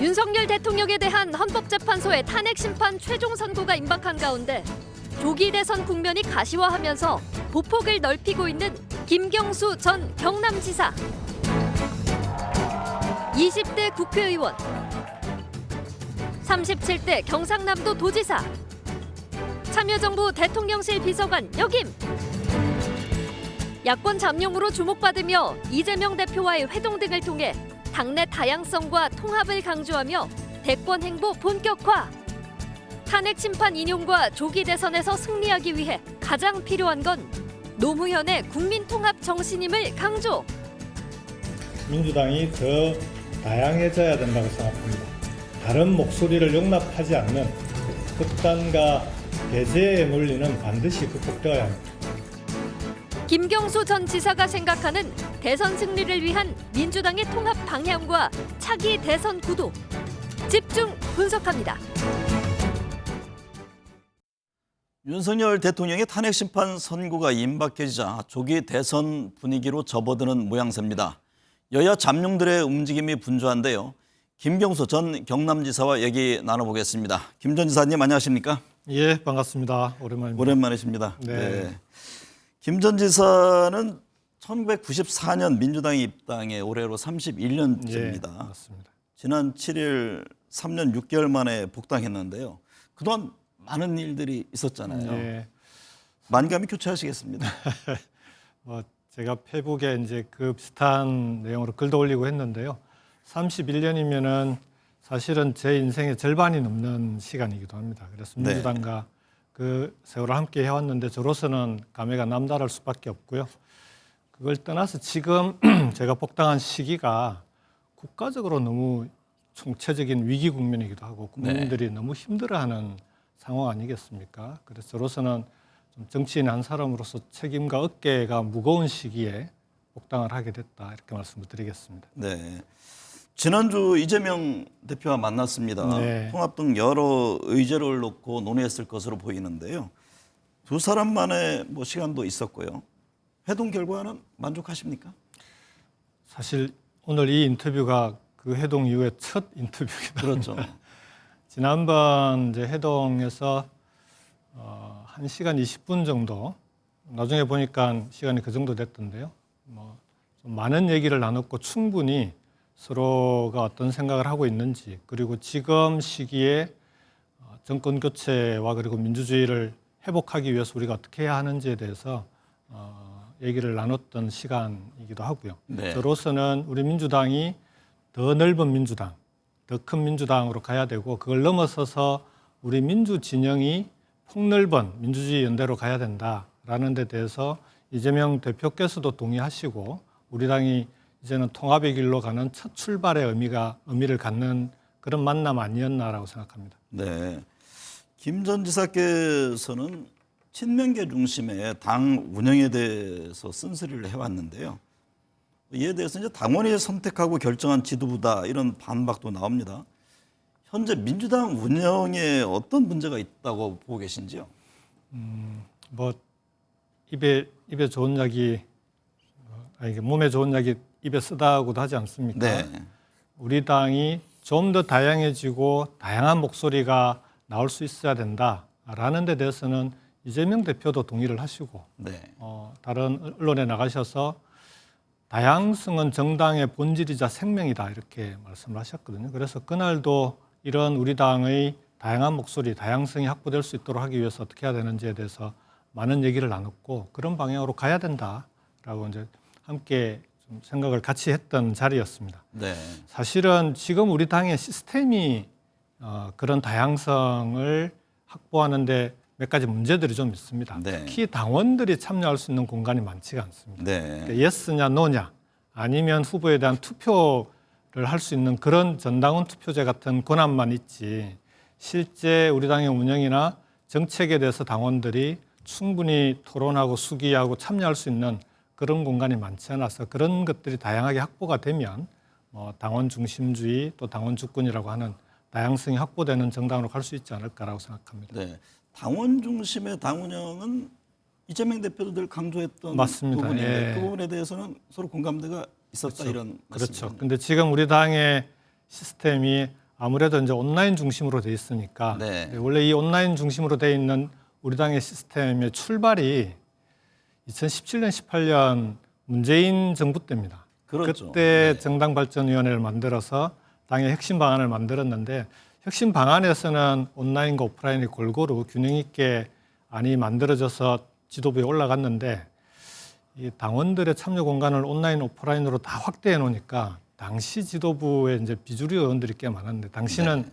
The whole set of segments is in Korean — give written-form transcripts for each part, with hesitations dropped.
윤석열 대통령에 대한 헌법재판소의 탄핵 심판 최종 선고가 임박한 가운데 조기 대선 국면이 가시화하면서 보폭을 넓히고 있는 김경수 전 경남지사, 20대 국회의원, 37대 경상남도 도지사, 참여정부 대통령실 비서관 역임. 야권 잠룡으로 주목받으며 이재명 대표와의 회동 등을 통해 당내 다양성과 통합을 강조하며 대권 행보 본격화. 탄핵 심판 인용과 조기 대선에서 승리하기 위해 가장 필요한 건 노무현의 국민 통합 정신임을 강조. 민주당이 더 다양해져야 된다고 생각합니다. 다른 목소리를 용납하지 않는 극단과 배제의 논리는 반드시 극복되어야 합니다. 김경수 전 지사가 생각하는 대선 승리를 위한 민주당의 통합 방향과 차기 대선 구도, 집중 분석합니다. 윤석열 대통령의 탄핵 심판 선고가 임박해지자 조기 대선 분위기로 접어드는 모양새입니다. 여야 잠룡들의 움직임이 분주한데요. 김경수 전 경남지사와 얘기 나눠보겠습니다. 김 전 지사님 안녕하십니까? 예, 반갑습니다. 오랜만입니다. 오랜만이십니다. 네. 김 전 지사는 1994년 민주당에 입당해 올해로 31년째입니다. 예, 맞습니다. 지난 7일 3년 6개월 만에 복당했는데요. 그동안 많은 일들이 있었잖아요. 예. 만감이 교차하시겠습니다. 제가 페북에 이제 그 비슷한 내용으로 글도 올리고 했는데요. 31년이면은 사실은 제 인생의 절반이 넘는 시간이기도 합니다. 그래서 네. 민주당과 그 세월을 함께 해왔는데 저로서는 감회가 남다를 수밖에 없고요. 그걸 떠나서 지금 제가 복당한 시기가 국가적으로 너무 총체적인 위기 국면이기도 하고 국민들이 너무 힘들어하는 상황 아니겠습니까? 그래서 저로서는 좀 정치인 한 사람으로서 책임과 어깨가 무거운 시기에 복당을 하게 됐다, 이렇게 말씀을 드리겠습니다. 네. 지난주 이재명 대표와 만났습니다. 네. 통합 등 여러 의제를 놓고 논의했을 것으로 보이는데요. 두 사람만의 시간도 있었고요. 회동 결과는 만족하십니까? 사실 오늘 이 인터뷰가 그 회동 이후에 첫 인터뷰이기도 그렇죠. 합니다. 지난번 이제 회동에서 1시간 20분 정도, 나중에 보니까 시간이 그 정도 됐던데요. 좀 많은 얘기를 나눴고 충분히 서로가 어떤 생각을 하고 있는지, 그리고 지금 시기에 정권 교체와 그리고 민주주의를 회복하기 위해서 우리가 어떻게 해야 하는지에 대해서 얘기를 나눴던 시간이기도 하고요. 네. 저로서는 우리 민주당이 더 넓은 민주당, 더 큰 민주당으로 가야 되고, 그걸 넘어서서 우리 민주 진영이 폭넓은 민주주의 연대로 가야 된다라는 데 대해서 이재명 대표께서도 동의하시고, 우리 당이 이제는 통합의 길로 가는 첫 출발의 의미를 갖는 그런 만남 아니었나라고 생각합니다. 네. 김 전 지사께서는 친명계 중심의 당 운영에 대해서 쓴소리를 해왔는데요. 이에 대해서 이제 당원이 선택하고 결정한 지도부다, 이런 반박도 나옵니다. 현재 민주당 운영에 어떤 문제가 있다고 보고 계신지요? 입에 좋은 약이 몸에 좋은 약이 입에 쓰다고도 하지 않습니까? 네. 우리 당이 좀 더 다양해지고 다양한 목소리가 나올 수 있어야 된다라는 데 대해서는 이재명 대표도 동의를 하시고, 네. 다른 언론에 나가셔서 다양성은 정당의 본질이자 생명이다, 이렇게 말씀을 하셨거든요. 그래서 그날도 이런 우리 당의 다양한 목소리, 다양성이 확보될 수 있도록 하기 위해서 어떻게 해야 되는지에 대해서 많은 얘기를 나눴고, 그런 방향으로 가야 된다라고 이제 함께 좀 생각을 같이 했던 자리였습니다. 네. 사실은 지금 우리 당의 시스템이 그런 다양성을 확보하는데 몇 가지 문제들이 좀 있습니다. 네. 특히 당원들이 참여할 수 있는 공간이 많지가 않습니다. 네. 그러니까 예스냐 노냐, 아니면 후보에 대한 투표를 할 수 있는 그런 전당원 투표제 같은 권한만 있지, 실제 우리 당의 운영이나 정책에 대해서 당원들이 충분히 토론하고 수기하고 참여할 수 있는 그런 공간이 많지 않아서, 그런 것들이 다양하게 확보가 되면 당원 중심주의, 또 당원 주권이라고 하는 다양성이 확보되는 정당으로 갈 수 있지 않을까라고 생각합니다. 네. 당원 중심의 당 운영은 이재명 대표도 늘 강조했던 맞습니다. 부분인데, 예. 그 부분에 대해서는 서로 공감대가 있었다, 그렇죠. 이런 그렇죠. 말씀이군요. 근데 지금 우리 당의 시스템이 아무래도 이제 온라인 중심으로 돼 있으니까 네. 원래 이 온라인 중심으로 돼 있는 우리 당의 시스템의 출발이 2017년, 18년 문재인 정부 때입니다. 그렇죠. 그때 네. 정당발전위원회를 만들어서 당의 핵심 방안을 만들었는데 핵심 방안에서는 온라인과 오프라인이 골고루 균형 있게 안이 만들어져서 지도부에 올라갔는데 이 당원들의 참여 공간을 온라인, 오프라인으로 다 확대해 놓으니까 당시 지도부에 이제 비주류 의원들이 꽤 많았는데 당시는 네.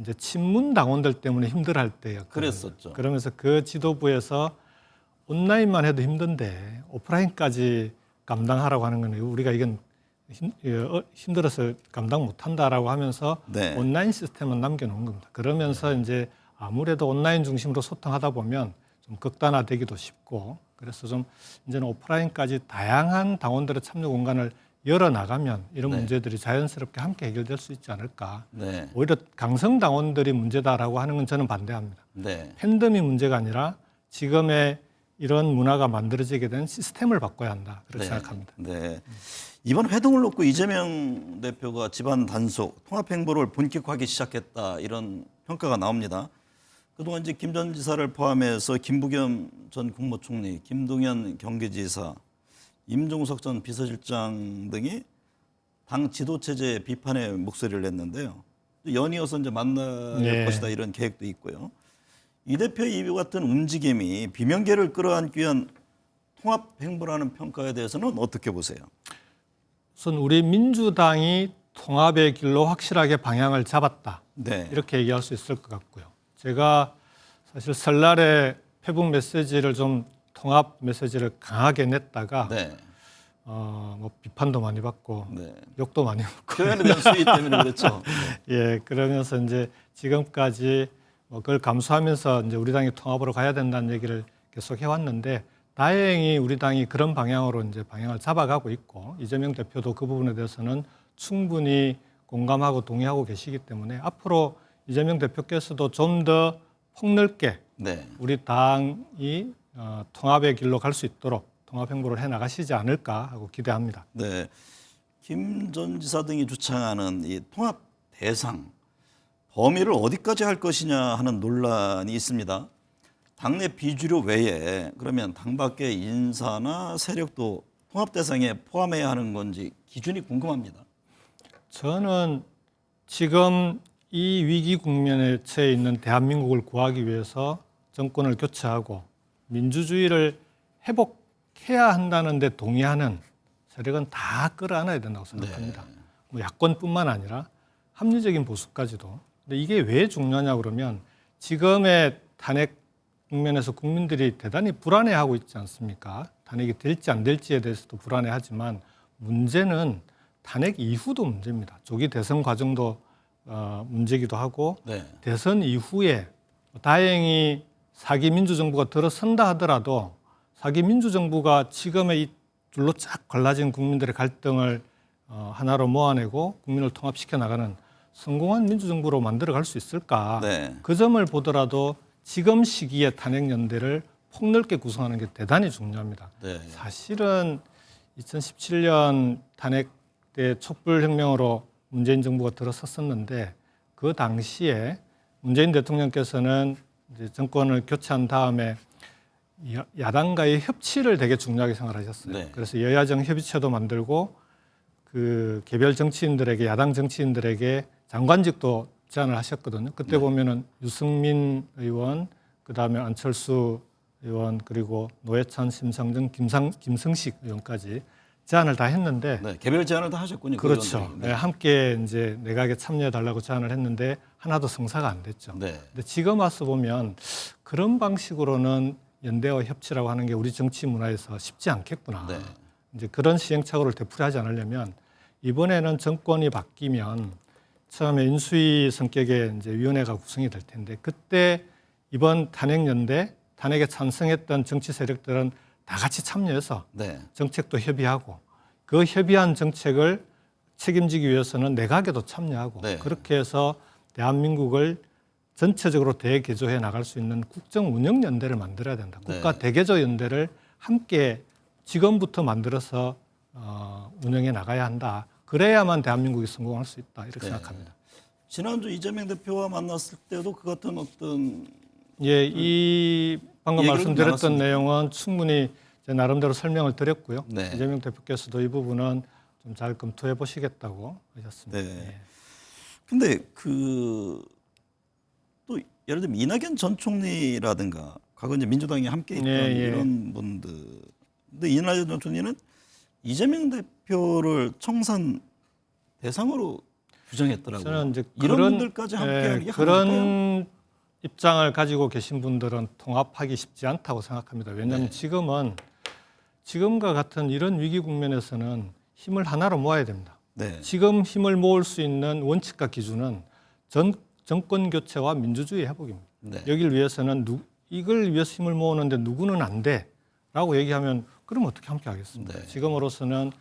이제 친문 당원들 때문에 힘들어할 때였거든요. 그랬었죠. 그러면서 그 지도부에서 온라인만 해도 힘든데 오프라인까지 감당하라고 하는 건 우리가 이건 힘들어서 감당 못한다라고 하면서 네. 온라인 시스템은 남겨놓은 겁니다. 그러면서 이제 아무래도 온라인 중심으로 소통하다 보면 좀 극단화되기도 쉽고 그래서 좀 이제는 오프라인까지 다양한 당원들의 참여 공간을 열어 나가면 이런 네. 문제들이 자연스럽게 함께 해결될 수 있지 않을까. 네. 오히려 강성 당원들이 문제다라고 하는 건 저는 반대합니다. 네. 팬덤이 문제가 아니라 지금의 이런 문화가 만들어지게 된 시스템을 바꿔야 한다. 그렇게 생각합니다. 네. 이번 회동을 놓고 이재명 대표가 집안 단속, 통합 행보를 본격화하기 시작했다 이런 평가가 나옵니다. 그동안 이제 김 전 지사를 포함해서 김부겸 전 국무총리, 김동연 경기지사, 임종석 전 비서실장 등이 당 지도 체제 비판의 목소리를 냈는데요. 연이어서 이제 만날 네. 것이다 이런 계획도 있고요. 이 대표의 이 같은 움직임이 비명계를 끌어안기 위한 통합 행보라는 평가에 대해서는 어떻게 보세요? 우선 우리 민주당이 통합의 길로 확실하게 방향을 잡았다. 네. 이렇게 얘기할 수 있을 것 같고요. 제가 사실 설날에 페북 메시지를 좀 통합 메시지를 강하게 냈다가 네. 뭐 비판도 많이 받고 네. 욕도 많이 먹고 표현에 대한 수위 때문에 그렇죠. 예 그러면서 이제 지금까지 뭐 그걸 감수하면서 이제 우리 당이 통합으로 가야 된다는 얘기를 계속 해왔는데 다행히 우리 당이 그런 방향으로 이제 방향을 잡아가고 있고 이재명 대표도 그 부분에 대해서는 충분히 공감하고 동의하고 계시기 때문에 앞으로 이재명 대표께서도 좀 더 폭넓게 네. 우리 당이 통합의 길로 갈 수 있도록 통합 행보를 해 나가시지 않을까 하고 기대합니다. 네. 김 전 지사 등이 주창하는 이 통합 대상 범위를 어디까지 할 것이냐 하는 논란이 있습니다. 당내 비주류 외에 그러면 당 밖의 인사나 세력도 통합 대상에 포함해야 하는 건지 기준이 궁금합니다. 저는 지금 이 위기 국면에 처해 있는 대한민국을 구하기 위해서 정권을 교체하고 민주주의를 회복해야 한다는 데 동의하는 세력은 다 끌어안아야 된다고 생각합니다. 뭐 야권뿐만 아니라 합리적인 보수까지도. 근데 이게 왜 중요하냐 그러면 지금의 탄핵 국면에서 국민들이 대단히 불안해하고 있지 않습니까? 탄핵이 될지 안 될지에 대해서도 불안해하지만 문제는 탄핵 이후도 문제입니다. 조기 대선 과정도 문제기도 하고 네. 대선 이후에 다행히 사기 민주정부가 들어선다 하더라도 사기 민주정부가 지금의 이 둘로 쫙 갈라진 국민들의 갈등을 하나로 모아내고 국민을 통합시켜 나가는 성공한 민주정부로 만들어갈 수 있을까? 네. 그 점을 보더라도 지금 시기에 탄핵연대를 폭넓게 구성하는 게 대단히 중요합니다. 네. 사실은 2017년 탄핵 때 촛불혁명으로 문재인 정부가 들어섰었는데 그 당시에 문재인 대통령께서는 이제 정권을 교체한 다음에 야당과의 협치를 되게 중요하게 생각하셨어요. 네. 그래서 여야정 협의체도 만들고 그 개별 정치인들에게 야당 정치인들에게 장관직도 제안을 하셨거든요. 그때 보면은 유승민 의원, 그다음에 안철수 의원 그리고 노회찬, 심상정, 김성식 의원까지 제안을 다 했는데 네. 개별 제안을 다 하셨군요. 그 그렇죠. 의원들이. 네, 함께 이제 내각에 참여해 달라고 제안을 했는데 하나도 성사가 안 됐죠. 네. 근데 지금 와서 보면 그런 방식으로는 연대와 협치라고 하는 게 우리 정치 문화에서 쉽지 않겠구나. 네. 이제 그런 시행착오를 되풀이하지 않으려면 이번에는 정권이 바뀌면 처음에 인수위 성격의 이제 위원회가 구성이 될 텐데 그때 이번 탄핵 연대 탄핵에 찬성했던 정치 세력들은 다 같이 참여해서 네. 정책도 협의하고 그 협의한 정책을 책임지기 위해서는 내각에도 참여하고 네. 그렇게 해서 대한민국을 전체적으로 대개조해 나갈 수 있는 국정운영연대를 만들어야 된다. 네. 국가 대개조연대를 함께 지금부터 만들어서 운영해 나가야 한다. 그래야만 대한민국이 성공할 수 있다. 이렇게 네. 생각합니다. 지난주 이재명 대표와 만났을 때도 그 같은 어떤 예, 이 방금 얘기를 말씀드렸던 나눴습니까? 내용은 충분히 제 나름대로 설명을 드렸고요. 네. 이재명 대표께서도 이 부분은 좀 잘 검토해 보시겠다고 하셨습니다. 네. 예. 근데 또 예를 들면 이낙연 전 총리라든가 과거 이제 민주당에 함께 있던 예, 예. 이런 분들. 근데 이낙연 전 총리는 이재명 대표를 청산 대상으로 규정했더라고요. 저는 이제 이런 그런 분들까지 함께하는 게 그런 입장을 가지고 계신 분들은 통합하기 쉽지 않다고 생각합니다. 왜냐하면 네. 지금과 같은 이런 위기 국면에서는 힘을 하나로 모아야 됩니다. 네. 지금 힘을 모을 수 있는 원칙과 기준은 정권 교체와 민주주의 회복입니다. 네. 여기를 위해서는 이걸 위해서 힘을 모으는데 누구는 안 돼라고 얘기하면 그럼 어떻게 함께 하겠습니까? 네. 지금으로서는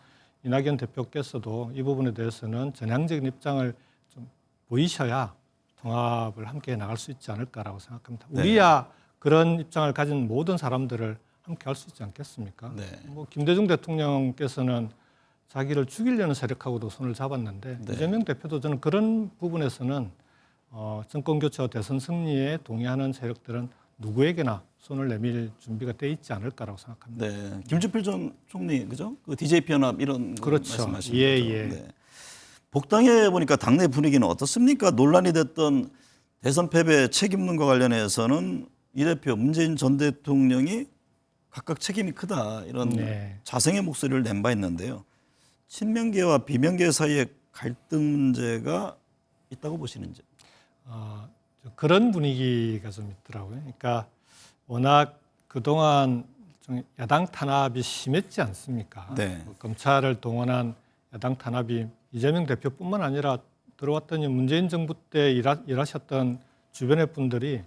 이낙연 대표께서도 이 부분에 대해서는 전향적인 입장을 좀 보이셔야 통합을 함께 나갈 수 있지 않을까라고 생각합니다. 네. 우리야 그런 입장을 가진 모든 사람들을 함께 할 수 있지 않겠습니까? 네. 뭐 김대중 대통령께서는 자기를 죽이려는 세력하고도 손을 잡았는데 네. 이재명 대표도 저는 그런 부분에서는 정권 교체와 대선 승리에 동의하는 세력들은 누구에게나 손을 내밀 준비가 돼 있지 않을까라고 생각합니다. 네. 김주필 전 총리 그죠? 그 DJP 연합 이런 거 그렇죠. 말씀하시는 예, 거죠. 예. 네. 복당해 보니까 당내 분위기는 어떻습니까? 논란이 됐던 대선 패배 책임론과 관련해서는 이 대표 문재인 전 대통령이 각각 책임이 크다 이런 네. 자성의 목소리를 낸 바 있는데요. 친명계와 비명계 사이의 갈등 문제가 있다고 보시는지? 그런 분위기가 좀 있더라고요. 그러니까 워낙 그동안 좀 야당 탄압이 심했지 않습니까? 네. 검찰을 동원한 야당 탄압이 이재명 대표뿐만 아니라 들어왔더니 문재인 정부 때 일하셨던 주변의 분들이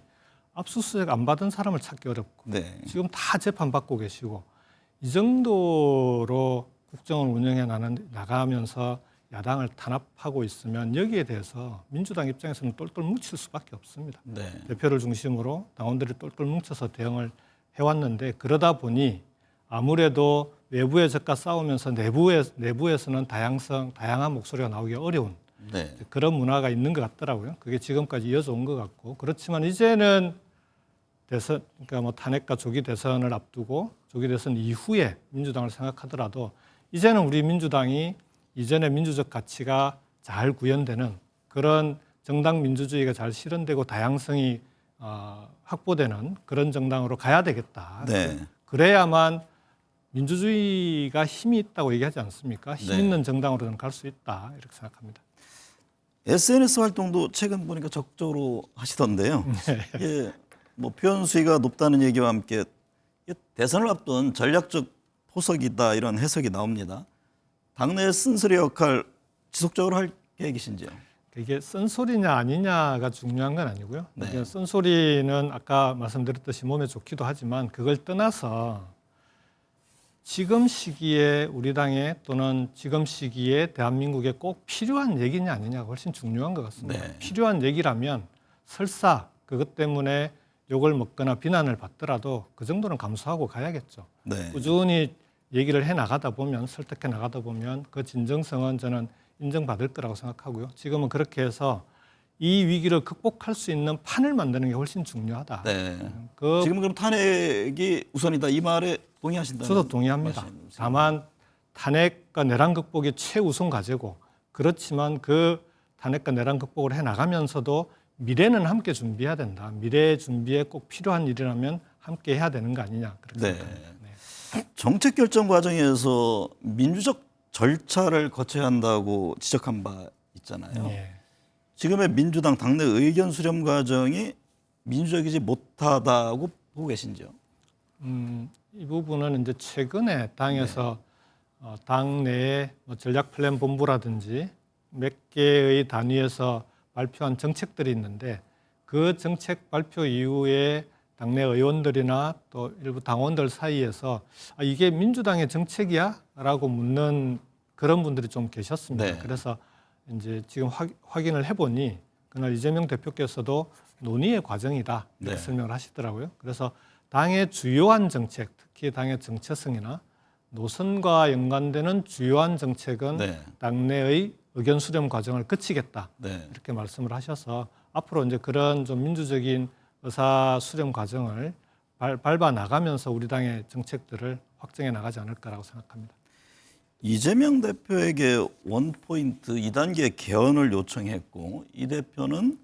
압수수색 안 받은 사람을 찾기 어렵고 네. 지금 다 재판받고 계시고 이 정도로 국정을 운영해 나가면서 야당을 탄압하고 있으면 여기에 대해서 민주당 입장에서는 똘똘 뭉칠 수밖에 없습니다. 네. 대표를 중심으로 당원들이 똘똘 뭉쳐서 대응을 해왔는데 그러다 보니 아무래도 외부의 적과 싸우면서 내부에서는 다양한 목소리가 나오기 어려운 네. 그런 문화가 있는 것 같더라고요. 그게 지금까지 이어져 온 것 같고 그렇지만 이제는 대선, 그러니까 뭐 탄핵과 조기 대선을 앞두고 조기 대선 이후에 민주당을 생각하더라도 이제는 우리 민주당이 이전의 민주적 가치가 잘 구현되는 그런 정당 민주주의가 잘 실현되고 다양성이 확보되는 그런 정당으로 가야 되겠다. 네. 그래야만 민주주의가 힘이 있다고 얘기하지 않습니까? 힘 네. 있는 정당으로는 갈 수 있다 이렇게 생각합니다. SNS 활동도 최근 보니까 적극적으로 하시던데요. 이게 뭐 표현 수위가 높다는 얘기와 함께 이게 대선을 앞둔 전략적 포석이다 이런 해석이 나옵니다. 당내 쓴소리 역할 지속적으로 할 계획이신지요? 이게 쓴소리냐 아니냐가 중요한 건 아니고요. 네. 이게 쓴소리는 아까 말씀드렸듯이 몸에 좋기도 하지만 그걸 떠나서 지금 시기에 우리 당에 또는 지금 시기에 대한민국에 꼭 필요한 얘기냐 아니냐가 훨씬 중요한 것 같습니다. 네. 필요한 얘기라면 설사 그것 때문에 욕을 먹거나 비난을 받더라도 그 정도는 감수하고 가야겠죠. 네. 꾸준히 얘기를 해 나가다 보면 설득해 나가다 보면 그 진정성은 저는 인정받을 거라고 생각하고요. 지금은 그렇게 해서 이 위기를 극복할 수 있는 판을 만드는 게 훨씬 중요하다. 네. 그 지금 그럼 탄핵이 우선이다 이 말에 동의하신다는? 저도 동의합니다. 말씀이세요? 다만 탄핵과 내란 극복이 최우선 과제고 그렇지만 그 탄핵과 내란 극복을 해 나가면서도 미래는 함께 준비해야 된다. 미래 준비에 꼭 필요한 일이라면 함께 해야 되는 거 아니냐 그렇게 네. 생각합니다. 네. 정책 결정 과정에서 민주적 절차를 거쳐야 한다고 지적한 바 있잖아요. 네. 지금의 민주당 당내 의견 수렴 과정이 민주적이지 못하다고 보고 계신지요? 이 부분은 이제 최근에 당에서 당 내에 뭐 전략 플랜 본부라든지 몇 개의 단위에서 발표한 정책들이 있는데 그 정책 발표 이후에 당내 의원들이나 또 일부 당원들 사이에서 이게 민주당의 정책이야?라고 묻는 그런 분들이 좀 계셨습니다. 네. 그래서 이제 지금 확인을 해보니 그날 이재명 대표께서도 논의의 과정이다 이렇게 네. 설명을 하시더라고요. 그래서 당의 주요한 정책, 특히 당의 정체성이나 노선과 연관되는 주요한 정책은 네. 당내의 의견 수렴 과정을 거치겠다. 네. 이렇게 말씀을 하셔서 앞으로 이제 그런 좀 민주적인 의사 수렴 과정을 밟아 나가면서 우리 당의 정책들을 확정해 나가지 않을까라고 생각합니다. 이재명 대표에게 원포인트 2단계 개헌을 요청했고 이 대표는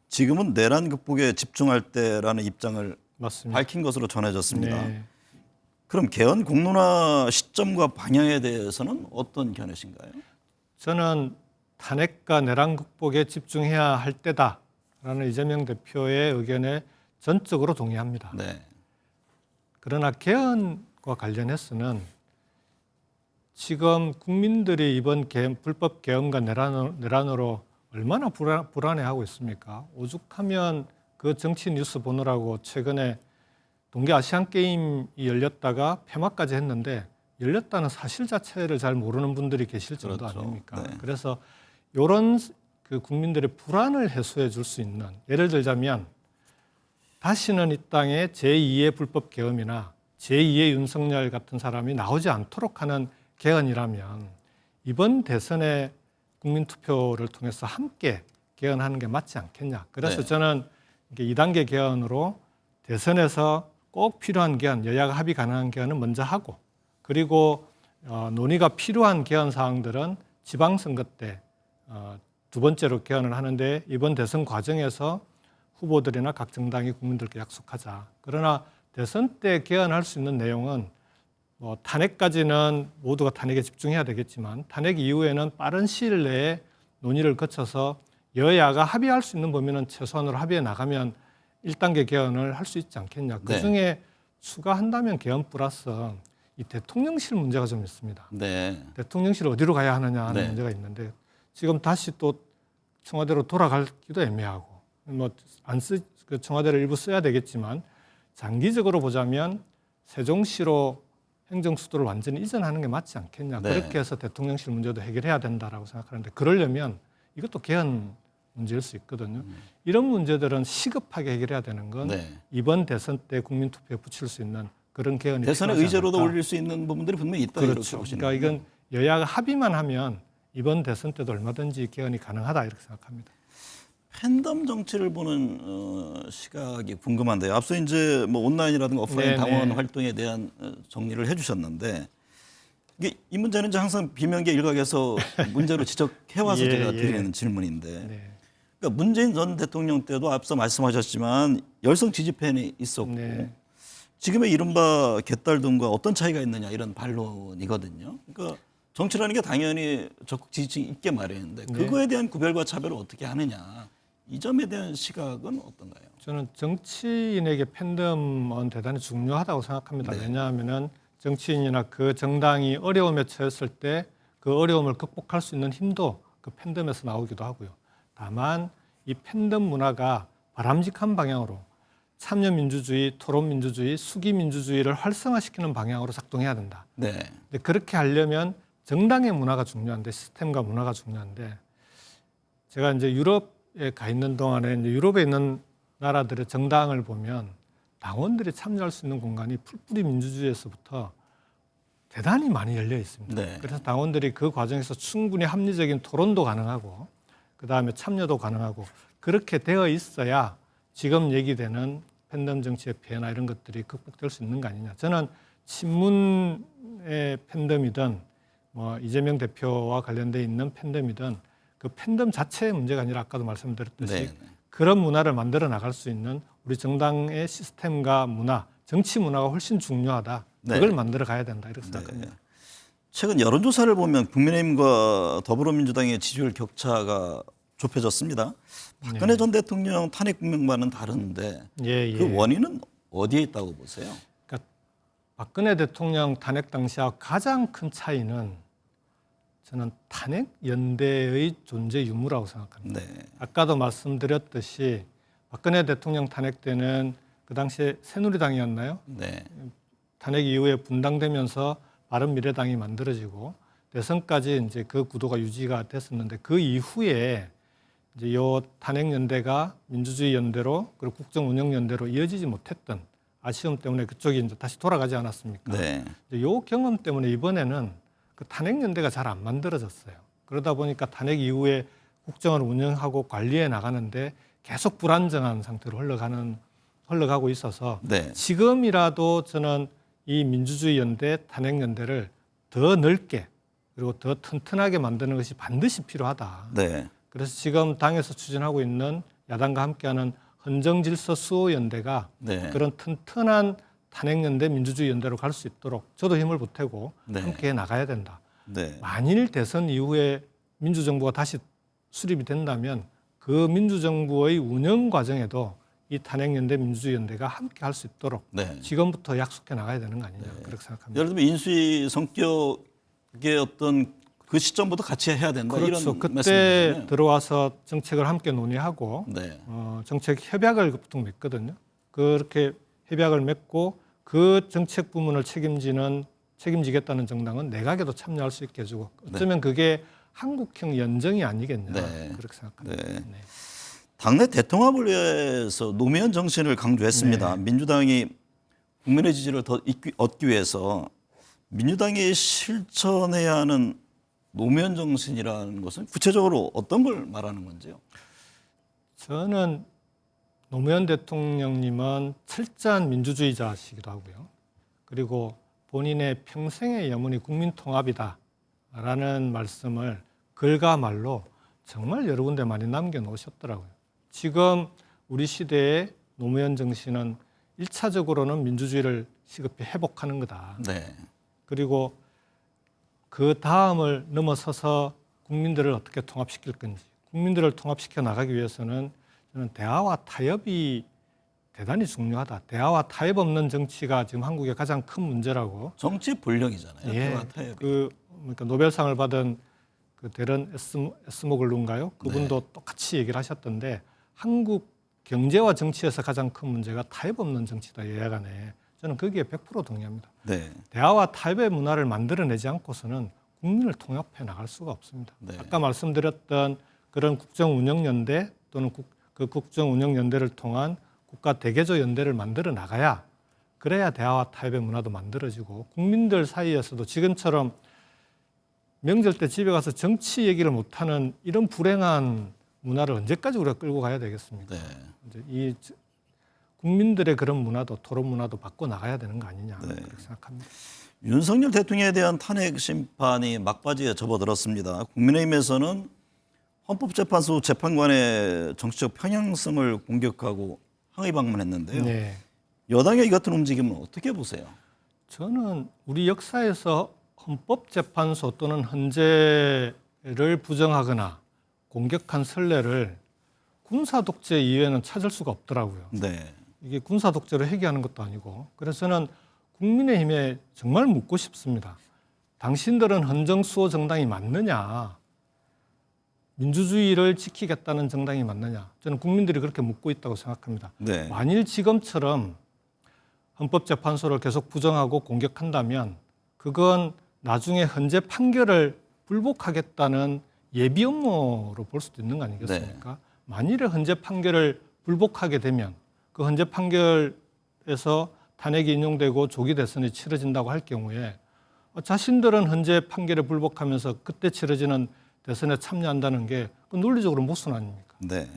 지금은 내란 극복에 집중할 때라는 입장을 맞습니다. 밝힌 것으로 전해졌습니다. 네. 그럼 개헌 공론화 시점과 방향에 대해서는 어떤 견해신가요? 저는 탄핵과 내란 극복에 집중해야 할 때다라는 이재명 대표의 의견에 전적으로 동의합니다. 네. 그러나 개헌과 관련해서는 지금 국민들이 이번 불법 개헌과 내란으로 얼마나 불안해하고 있습니까? 오죽하면 그 정치 뉴스 보느라고 최근에 동계 아시안 게임이 열렸다가 폐막까지 했는데 열렸다는 사실 자체를 잘 모르는 분들이 계실 정도 그렇죠. 아닙니까? 네. 그래서 이런 그 국민들의 불안을 해소해 줄 수 있는, 예를 들자면 다시는 이 땅에 제2의 불법 계엄이나 제2의 윤석열 같은 사람이 나오지 않도록 하는 개헌이라면 이번 대선에 국민투표를 통해서 함께 개헌하는 게 맞지 않겠냐. 그래서 네. 저는 2단계 개헌으로 대선에서 꼭 필요한 개헌, 여야가 합의 가능한 개헌은 먼저 하고, 그리고 논의가 필요한 개헌 사항들은 지방선거 때 두 번째로 개헌을 하는데 이번 대선 과정에서 후보들이나 각 정당이 국민들께 약속하자. 그러나 대선 때 개헌할 수 있는 내용은 뭐 탄핵까지는 모두가 탄핵에 집중해야 되겠지만 탄핵 이후에는 빠른 시일 내에 논의를 거쳐서 여야가 합의할 수 있는 범위는 최소한으로 합의해 나가면 1단계 개헌을 할 수 있지 않겠냐. 그중에 추가한다면 개헌 플러스 이 대통령실 문제가 좀 있습니다. 네. 대통령실 어디로 가야 하느냐 하는 네. 문제가 있는데 지금 다시 또 청와대로 돌아가기도 애매하고 그 청와대를 일부 써야 되겠지만 장기적으로 보자면 세종시로 행정수도를 완전히 이전하는 게 맞지 않겠냐. 네. 그렇게 해서 대통령실 문제도 해결해야 된다라고 생각하는데 그러려면 이것도 개헌 문제일 수 있거든요. 이런 문제들은 시급하게 해결해야 되는 건 네. 이번 대선 때 국민투표에 붙일 수 있는 그런 개헌이 대선의 필요하지 의제로도 않을까. 올릴 수 있는 부분들이 분명히 있다 이렇게 그렇죠. 보시는 그러니까 거예요. 이건 여야가 합의만 하면 이번 대선 때도 얼마든지 개헌이 가능하다 이렇게 생각합니다. 팬덤 정치를 보는 시각이 궁금한데요. 앞서 이제 뭐 온라인이라든가 오프라인 네, 당원 네. 활동에 대한 정리를 해주셨는데 이 문제는 이제 항상 비명계 일각에서 문제로 지적해와서 예, 제가 예. 드리는 질문인데, 네. 그러니까 문재인 전 대통령 때도 앞서 말씀하셨지만 열성 지지팬이 있었고 네. 지금의 이른바 개딸돈과 어떤 차이가 있느냐 이런 반론이거든요. 그러니까 정치라는 게 당연히 적극 지지층이 있게 마련인데 네. 그거에 대한 구별과 차별을 어떻게 하느냐 이 점에 대한 시각은 어떤가요? 저는 정치인에게 팬덤은 대단히 중요하다고 생각합니다. 네. 왜냐하면은 정치인이나 그 정당이 어려움에 처했을 때 그 어려움을 극복할 수 있는 힘도 그 팬덤에서 나오기도 하고요. 다만 이 팬덤 문화가 바람직한 방향으로 참여민주주의, 토론민주주의, 수기민주주의를 활성화시키는 방향으로 작동해야 된다. 네. 근데 그렇게 하려면 정당의 문화가 중요한데 시스템과 문화가 중요한데 제가 이제 유럽에 가 있는 동안에 이제 유럽에 있는 나라들의 정당을 보면 당원들이 참여할 수 있는 공간이 풀뿌리 민주주의에서부터 대단히 많이 열려 있습니다. 네. 그래서 당원들이 그 과정에서 충분히 합리적인 토론도 가능하고 그다음에 참여도 가능하고 그렇게 되어 있어야 지금 얘기되는 팬덤 정치의 폐해나 이런 것들이 극복될 수 있는 거 아니냐. 저는 친문의 팬덤이든 뭐 이재명 대표와 관련돼 있는 팬덤이든 그 팬덤 자체의 문제가 아니라 아까도 말씀드렸듯이 네. 그런 문화를 만들어 나갈 수 있는 우리 정당의 시스템과 문화, 정치 문화가 훨씬 중요하다. 그걸 네. 만들어 가야 된다 이렇게 생각합니다. 최근 여론조사를 보면 국민의힘과 더불어민주당의 지지율 격차가 좁혀졌습니다. 박근혜 전 대통령 탄핵 국면과는 다른데 예, 그 예. 원인은 어디에 있다고 보세요? 그러니까 박근혜 대통령 탄핵 당시와 가장 큰 차이는 저는 탄핵 연대의 존재 유무라고 생각합니다. 네. 아까도 말씀드렸듯이 박근혜 대통령 탄핵 때는 그 당시에 새누리당이었나요? 네. 탄핵 이후에 분당되면서 바른미래당이 만들어지고 대선까지 이제 그 구도가 유지가 됐었는데 그 이후에 이제 요 탄핵 연대가 민주주의 연대로 그리고 국정 운영 연대로 이어지지 못했던 아쉬움 때문에 그쪽이 이제 다시 돌아가지 않았습니까? 네. 이제 요 경험 때문에 이번에는 그 탄핵 연대가 잘 안 만들어졌어요. 그러다 보니까 탄핵 이후에 국정을 운영하고 관리해 나가는데 계속 불안정한 상태로 흘러가고 있어서 네. 지금이라도 저는 이 민주주의 연대, 탄핵 연대를 더 넓게 그리고 더 튼튼하게 만드는 것이 반드시 필요하다. 네. 그래서 지금 당에서 추진하고 있는 야당과 함께하는 헌정질서 수호 연대가 네. 그런 튼튼한 탄핵 연대, 민주주의 연대로 갈 수 있도록 저도 힘을 보태고 네. 함께 나가야 된다. 네. 만일 대선 이후에 민주정부가 다시 수립이 된다면 그 민주정부의 운영 과정에도 이 탄핵연대, 민주주의연대가 함께 할 수 있도록 네. 지금부터 약속해 나가야 되는 거 아니냐 그렇게 생각합니다. 예를 들면 인수위 성격의 어떤 그 시점부터 같이 해야 된다 그렇죠. 이런 그때 말씀이시잖아요. 들어와서 정책을 함께 논의하고 네. 정책 협약을 보통 맺거든요. 그렇게 협약을 맺고 그 정책 부문을 책임지겠다는 정당은 내각에도 참여할 수 있게 해주고 어쩌면 그게 한국형 연정이 아니겠냐 네. 그렇게 생각합니다. 네. 네. 당내 대통합을 위해서 노무현 정신을 강조했습니다. 네. 민주당이 국민의 지지를 더 얻기 위해서 민주당이 실천해야 하는 노무현 정신이라는 것은 구체적으로 어떤 걸 말하는 건지요? 저는 노무현 대통령님은 철저한 민주주의자시기도 하고요. 그리고 본인의 평생의 염원이 국민 통합이다라는 말씀을 글과 말로 정말 여러 군데 많이 남겨놓으셨더라고요. 지금 우리 시대의 노무현 정신은 1차적으로는 민주주의를 시급히 회복하는 거다. 네. 그리고 그 다음을 넘어서서 국민들을 어떻게 통합시킬 건지, 국민들을 통합시켜 나가기 위해서는 저는 대화와 타협이 대단히 중요하다. 대화와 타협 없는 정치가 지금 한국의 가장 큰 문제라고. 정치 본령이잖아요. 예, 대화 타협이. 그러니까 노벨상을 받은 그 데런 에스모글루인가요? 그분도 네. 똑같이 얘기를 하셨던데 한국 경제와 정치에서 가장 큰 문제가 타협 없는 정치다. 여야간에 저는 거기에 100% 동의합니다. 네. 대화와 타협의 문화를 만들어내지 않고서는 국민을 통합해 나갈 수가 없습니다. 네. 아까 말씀드렸던 그런 국정운영연대 또는 그 국정운영연대를 통한 국가 대개조 연대를 만들어 나가야 그래야 대화와 타협의 문화도 만들어지고 국민들 사이에서도 지금처럼 명절 때 집에 가서 정치 얘기를 못하는 이런 불행한 문화를 언제까지 우리가 끌고 가야 되겠습니까? 네. 이제 이 국민들의 그런 문화도 토론 문화도 바꿔 나가야 되는 거 아니냐 네. 그렇게 생각합니다. 윤석열 대통령에 대한 탄핵 심판이 막바지에 접어들었습니다. 국민의힘에서는 헌법재판소 재판관의 정치적 편향성을 공격하고 항의 방문했는데요. 네. 여당의 이 같은 움직임은 어떻게 보세요? 저는 우리 역사에서 헌법재판소 또는 헌재를 부정하거나 공격한 선례를 군사독재 이외에는 찾을 수가 없더라고요. 네. 이게 군사독재로 해결하는 것도 아니고 그래서 저는 국민의힘에 정말 묻고 싶습니다. 당신들은 헌정수호 정당이 맞느냐? 민주주의를 지키겠다는 정당이 맞느냐? 저는 국민들이 그렇게 묻고 있다고 생각합니다. 네. 만일 지금처럼 헌법재판소를 계속 부정하고 공격한다면 그건 나중에 헌재 판결을 불복하겠다는 예비 업무로 볼 수도 있는 거 아니겠습니까? 만일에 헌재 판결을 불복하게 되면 그 헌재 판결에서 탄핵이 인용되고 조기 대선이 치러진다고 할 경우에 자신들은 헌재 판결에 불복하면서 그때 치러지는 대선에 참여한다는 게 논리적으로 모순 아닙니까? 네.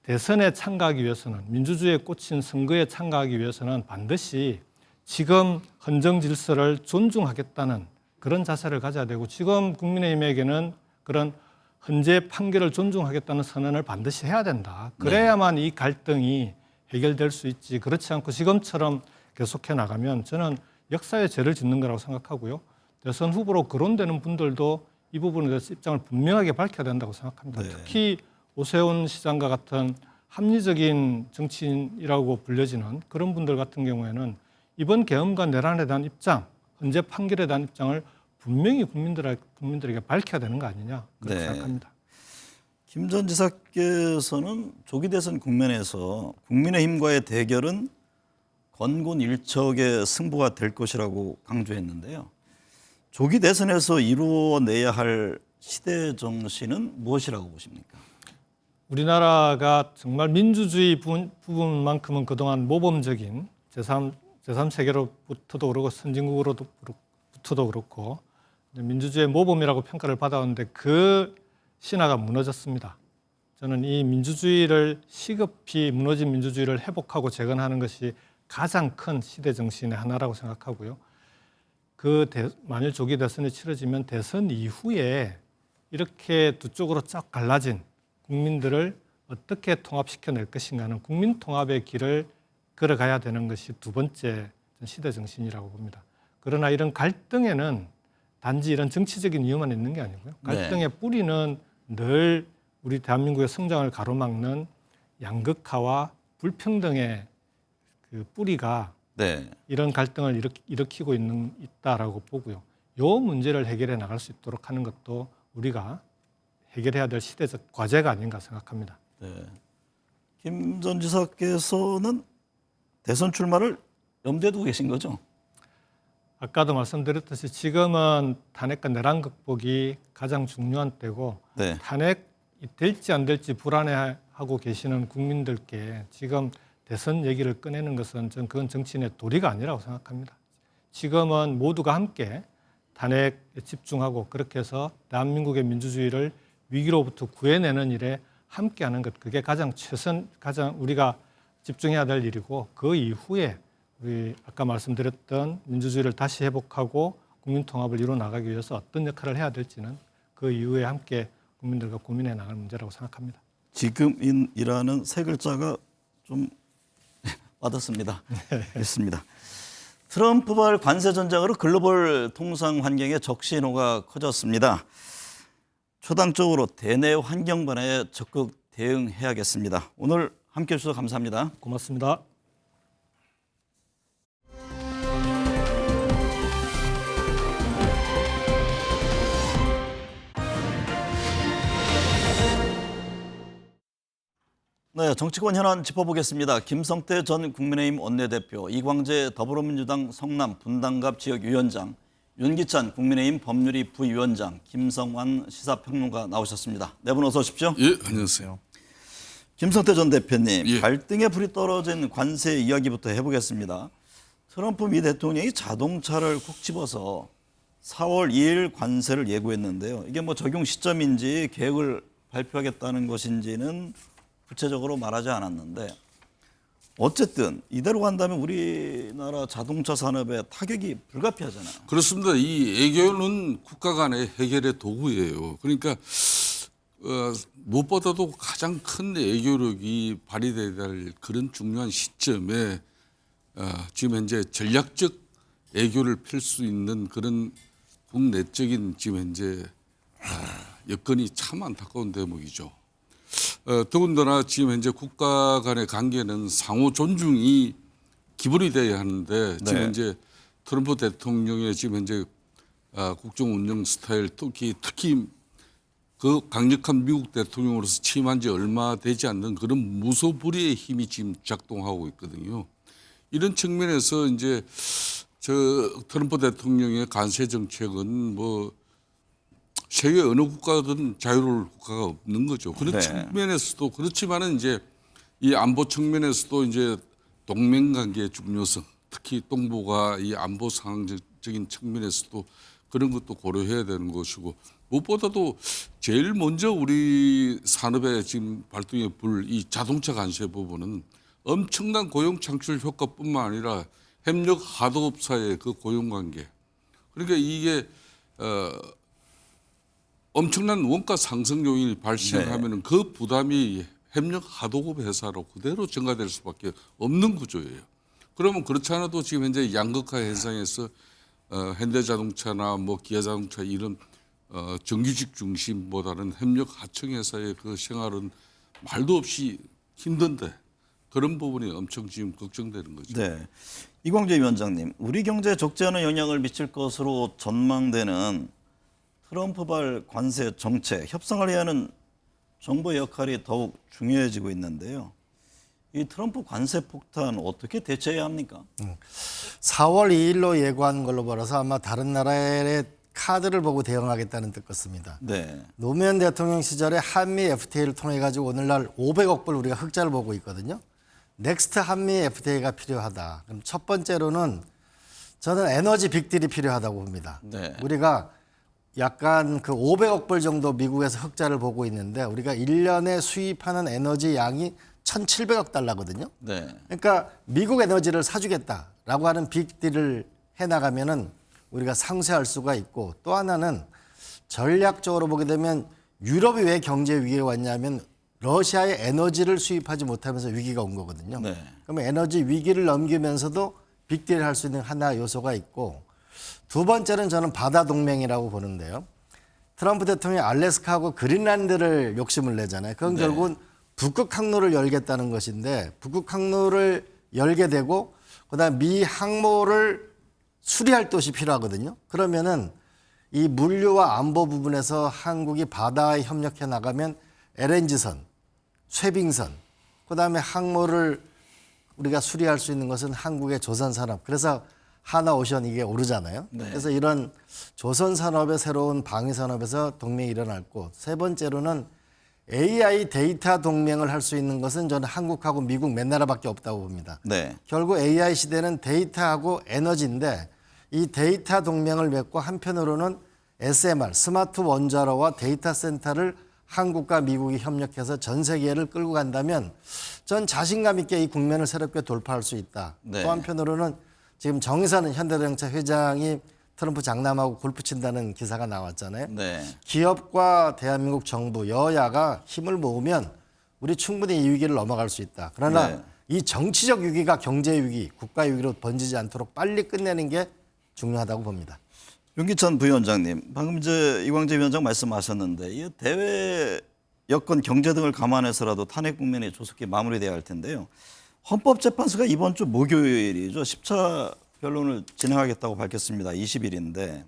대선에 참가하기 위해서는 민주주의에 꽂힌 선거에 참가하기 위해서는 반드시 지금 헌정 질서를 존중하겠다는 그런 자세를 가져야 되고 지금 국민의힘에게는 그런 헌재 판결을 존중하겠다는 선언을 반드시 해야 된다. 그래야만 이 갈등이 해결될 수 있지. 그렇지 않고 지금처럼 계속해 나가면 저는 역사에 죄를 짓는 거라고 생각하고요. 대선 후보로 거론되는 분들도 이 부분에 대해서 입장을 분명하게 밝혀야 된다고 생각합니다. 네. 특히 오세훈 시장과 같은 합리적인 정치인이라고 불려지는 그런 분들 같은 경우에는 이번 계엄과 내란에 대한 입장, 헌재 판결에 대한 입장을 분명히 국민들에게 밝혀야 되는 거 아니냐 그렇게 네. 생각합니다. 김 전 지사께서는 조기 대선 국면에서 국민의힘과의 대결은 건곤일척의 승부가 될 것이라고 강조했는데요. 조기 대선에서 이루어내야 할 시대 정신은 무엇이라고 보십니까? 우리나라가 정말 민주주의 부분만큼은 그동안 모범적인 제3세계로부터도 그렇고 선진국으로부터도 그렇고 민주주의의 모범이라고 평가를 받아왔는데 그 신화가 무너졌습니다. 저는 이 민주주의를 시급히 무너진 민주주의를 회복하고 재건하는 것이 가장 큰 시대 정신의 하나라고 생각하고요. 만일 조기 대선이 치러지면 대선 이후에 이렇게 두 쪽으로 쫙 갈라진 국민들을 어떻게 통합시켜낼 것인가 하는 국민 통합의 길을 걸어가야 되는 것이 두 번째 시대 정신이라고 봅니다. 그러나 이런 갈등에는 단지 이런 정치적인 이유만 있는 게 아니고요. 갈등의 뿌리는 늘 우리 대한민국의 성장을 가로막는 양극화와 불평등의 그 뿌리가 이런 갈등을 일으키고 있다라고 보고요. 이 문제를 해결해 나갈 수 있도록 하는 것도 우리가 해결해야 될 시대적 과제가 아닌가 생각합니다. 김 전 지사께서는 대선 출마를 염두에 두고 계신 거죠? 아까도 말씀드렸듯이 지금은 탄핵과 내란 극복이 가장 중요한 때고 탄핵이 될지 안 될지 불안해하고 계시는 국민들께 지금 대선 얘기를 꺼내는 것은 저는 그건 정치인의 도리가 아니라고 생각합니다. 지금은 모두가 함께 탄핵에 집중하고 그렇게 해서 대한민국의 민주주의를 위기로부터 구해내는 일에 함께하는 것, 그게 가장 우리가 집중해야 될 일이고 그 이후에 우리 아까 말씀드렸던 민주주의를 다시 회복하고 국민 통합을 이루어 나가기 위해서 어떤 역할을 해야 될지는 그 이후에 함께 국민들과 고민해 나갈 문제라고 생각합니다. 지금이라는 세 글자가 좀 와닿습니다. 있습니다. 트럼프발 관세 전쟁으로 글로벌 통상 환경에 적신호가 커졌습니다. 초당적으로 대내 환경 변화에 적극 대응해야겠습니다. 오늘 함께해 주셔서 감사합니다. 고맙습니다. 네, 정치권 현안 짚어보겠습니다. 김성태 전 국민의힘 원내대표, 이광재 더불어민주당 성남 분당갑 지역위원장, 윤기찬 국민의힘 법률위 부위원장, 김성환 시사평론가 나오셨습니다. 네 분 어서 오십시오. 예, 안녕하세요. 김성태 전 대표님, 예. 갈등의 불이 떨어진 관세 이야기부터 해보겠습니다. 트럼프 미 대통령이 자동차를 콕 집어서 4월 2일 관세를 예고했는데요. 이게 뭐 적용 시점인지 계획을 발표하겠다는 것인지는 구체적으로 말하지 않았는데 어쨌든 이대로 간다면 우리나라 자동차 산업에 타격이 불가피하잖아요. 그렇습니다. 이 애교는 국가 간의 해결의 도구예요. 그러니까 무엇보다도 가장 큰 애교력이 발휘돼야 될 그런 중요한 시점에 지금 현재 전략적 애교를 펼 수 있는 그런 국내적인 지금 현재 여건이 참 안타까운 대목이죠. 더군다나 지금 현재 국가 간의 관계는 상호 존중이 기본이 돼야 하는데 지금 현재 트럼프 대통령의 지금 현재 국정 운영 스타일 특히 그 강력한 미국 대통령으로서 취임한 지 얼마 되지 않는 그런 무소불위의 힘이 지금 작동하고 있거든요. 이런 측면에서 이제 트럼프 대통령의 관세 정책은 뭐 세계 어느 국가든 자유로울 국가가 없는 거죠. 그런 측면에서도 그렇지만은 이제 이 안보 측면에서도 이제 동맹 관계의 중요성, 특히 동북아 이 안보 상황적인 측면에서도 그런 것도 고려해야 되는 것이고 무엇보다도 제일 먼저 우리 산업에 지금 발동해 볼 이 자동차 관세 부분은 엄청난 고용 창출 효과뿐만 아니라 협력 하도업사의 그 고용 관계. 그러니까 이게 엄청난 원가 상승 요인이 발생하면은 그 부담이 협력 하도급 회사로 그대로 증가될 수밖에 없는 구조예요. 그러면 그렇지 않아도 지금 현재 양극화 현상에서 현대자동차나 뭐 기아자동차 이런 정규직 중심보다는 협력 하청 회사의 그 생활은 말도 없이 힘든데 그런 부분이 엄청 지금 걱정되는 거죠. 네. 이광재 위원장님, 우리 경제에 적지 않은 영향을 미칠 것으로 전망되는 트럼프발 관세 정책, 협상을 해야 하는 정부의 역할이 더욱 중요해지고 있는데요. 이 트럼프 관세 폭탄 어떻게 대처해야 합니까? 4월 2일로 예고한 걸로 벌어서 아마 다른 나라의 카드를 보고 대응하겠다는 뜻 같습니다. 네. 노무현 대통령 시절에 한미 FTA를 통해 가지고 오늘날 500억 불 우리가 흑자를 보고 있거든요. 넥스트 한미 FTA가 필요하다. 그럼 첫 번째로는 저는 에너지 빅딜이 필요하다고 봅니다. 네. 우리가 약간 그 500억 불 정도 미국에서 흑자를 보고 있는데 우리가 1년에 수입하는 에너지 양이 1,700억 달러거든요. 네. 그러니까 미국 에너지를 사주겠다라고 하는 빅딜을 해나가면은 우리가 상쇄할 수가 있고, 또 하나는 전략적으로 보게 되면 유럽이 왜 경제 위기가 왔냐면 러시아의 에너지를 수입하지 못하면서 위기가 온 거거든요. 네. 그러면 에너지 위기를 넘기면서도 빅딜을 할 수 있는 하나 요소가 있고, 두 번째는 저는 바다 동맹이라고 보는데요. 트럼프 대통령이 알래스카하고 그린란드를 욕심을 내잖아요. 그건 네. 결국은 북극 항로를 열겠다는 것인데, 북극 항로를 열게 되고 그다음 미 항모를 수리할 곳이 필요하거든요. 그러면은 이 물류와 안보 부분에서 한국이 바다에 협력해 나가면 LNG선, 쇠빙선, 그다음에 항모를 우리가 수리할 수 있는 것은 한국의 조선산업. 그래서 하나오션 이게 오르잖아요. 네. 그래서 이런 조선산업의 새로운 방위산업에서 동맹이 일어났고, 세 번째로는 AI 데이터 동맹을 할 수 있는 것은 저는 한국하고 미국 몇 나라밖에 없다고 봅니다. 네. 결국 AI 시대는 데이터하고 에너지인데, 이 데이터 동맹을 맺고 한편으로는 SMR, 스마트 원자로와 데이터 센터를 한국과 미국이 협력해서 전 세계를 끌고 간다면 전 자신감 있게 이 국면을 새롭게 돌파할 수 있다. 네. 또 한편으로는 지금 정의사는 현대자동차 회장이 트럼프 장남하고 골프 친다는 기사가 나왔잖아요. 네. 기업과 대한민국 정부, 여야가 힘을 모으면 우리 충분히 이 위기를 넘어갈 수 있다. 그러나 네. 이 정치적 위기가 경제 위기, 국가 위기로 번지지 않도록 빨리 끝내는 게 중요하다고 봅니다. 윤기찬 부위원장님, 방금 이제 이광재 위원장 말씀하셨는데 이 대외 여건, 경제 등을 감안해서라도 탄핵 국면이 조속히 마무리돼야 할 텐데요. 헌법재판소가 이번 주 목요일이죠. 10차 변론을 진행하겠다고 밝혔습니다. 20일인데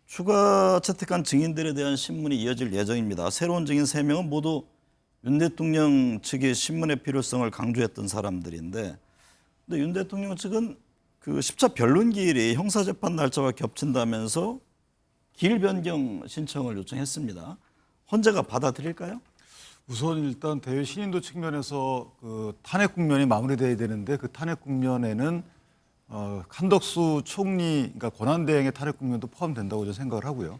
추가 채택한 증인들에 대한 신문이 이어질 예정입니다. 새로운 증인 3명은 모두 윤 대통령 측의 신문의 필요성을 강조했던 사람들인데, 근데 윤 대통령 측은 그 10차 변론 기일이 형사재판 날짜와 겹친다면서 기일 변경 신청을 요청했습니다. 헌재가 받아들일까요? 우선 일단 대외 신인도 측면에서 그 탄핵 국면이 마무리돼야 되는데, 그 탄핵 국면에는 한덕수 총리, 그러니까 권한대행의 탄핵 국면도 포함된다고 저는 생각을 하고요.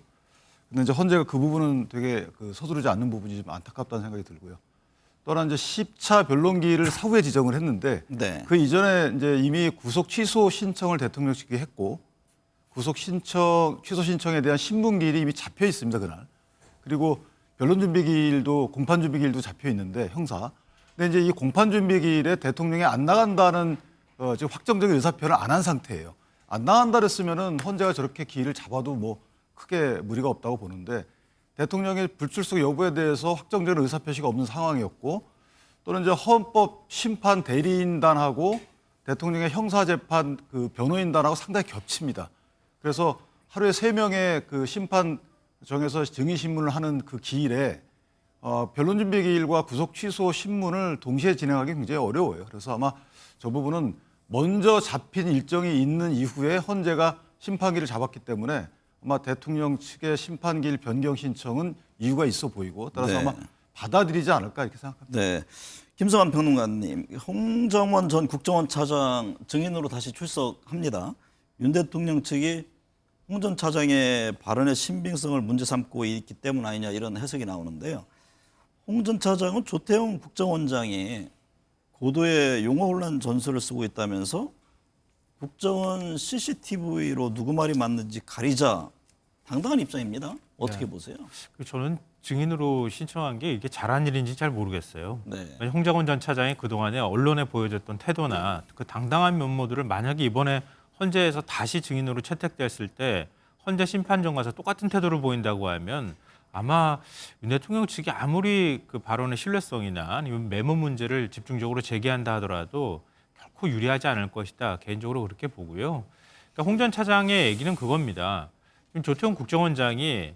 근데 이제 헌재가 그 부분은 되게 서두르지 않는 부분이 좀 안타깝다는 생각이 들고요. 또한 이제 10차 변론 기일을 사후에 지정을 했는데, 네. 그 이전에 이제 이미 구속 취소 신청을 대통령 측이 했고, 구속 신청, 취소 신청에 대한 신문 기일이 이미 잡혀 있습니다, 그날. 그리고 변론 준비 기일도, 공판 준비 기일도 잡혀 있는데, 형사. 근데 이제 이 공판 준비 기일에 대통령이 안 나간다는 지금 확정적인 의사표현을 안 한 상태예요. 안 나간다 그랬으면은 헌재가 저렇게 기일을 잡아도 뭐 크게 무리가 없다고 보는데, 대통령의 불출석 여부에 대해서 확정적인 의사표시가 없는 상황이었고, 또는 이제 헌법 심판 대리인단하고 대통령의 형사재판 그 변호인단하고 상당히 겹칩니다. 그래서 하루에 3명의 그 심판 정에서 증인 신문을 하는 그 기일에 변론 준비 기일과 구속 취소 신문을 동시에 진행하기 굉장히 어려워요. 그래서 아마 저 부분은 먼저 잡힌 일정이 있는 이후에 헌재가 심판기를 잡았기 때문에 아마 대통령 측의 심판기일 변경 신청은 이유가 있어 보이고, 따라서 네. 아마 받아들이지 않을까 이렇게 생각합니다. 네. 김성환 평론가님, 홍정원 전 국정원 차장 증인으로 다시 출석합니다. 윤 대통령 측이 홍 전 차장의 발언의 신빙성을 문제 삼고 있기 때문 아니냐 이런 해석이 나오는데요. 홍 전 차장은 조태용 국정원장이 고도의 용어 혼란 전술을 쓰고 있다면서 국정원 CCTV로 누구 말이 맞는지 가리자, 당당한 입장입니다. 어떻게 보세요? 저는 증인으로 신청한 게 이게 잘한 일인지 잘 모르겠어요. 네. 홍정원 전 차장이 그동안에 언론에 보여줬던 태도나 그 당당한 면모들을 만약에 이번에 헌재에서 다시 증인으로 채택됐을 때 헌재 심판정 가서 똑같은 태도를 보인다고 하면 아마 윤 대통령 측이 아무리 그 발언의 신뢰성이나 아니면 메모 문제를 집중적으로 제기한다 하더라도 결코 유리하지 않을 것이다. 개인적으로 그렇게 보고요. 그러니까 홍 전 차장의 얘기는 그겁니다. 지금 조태용 국정원장이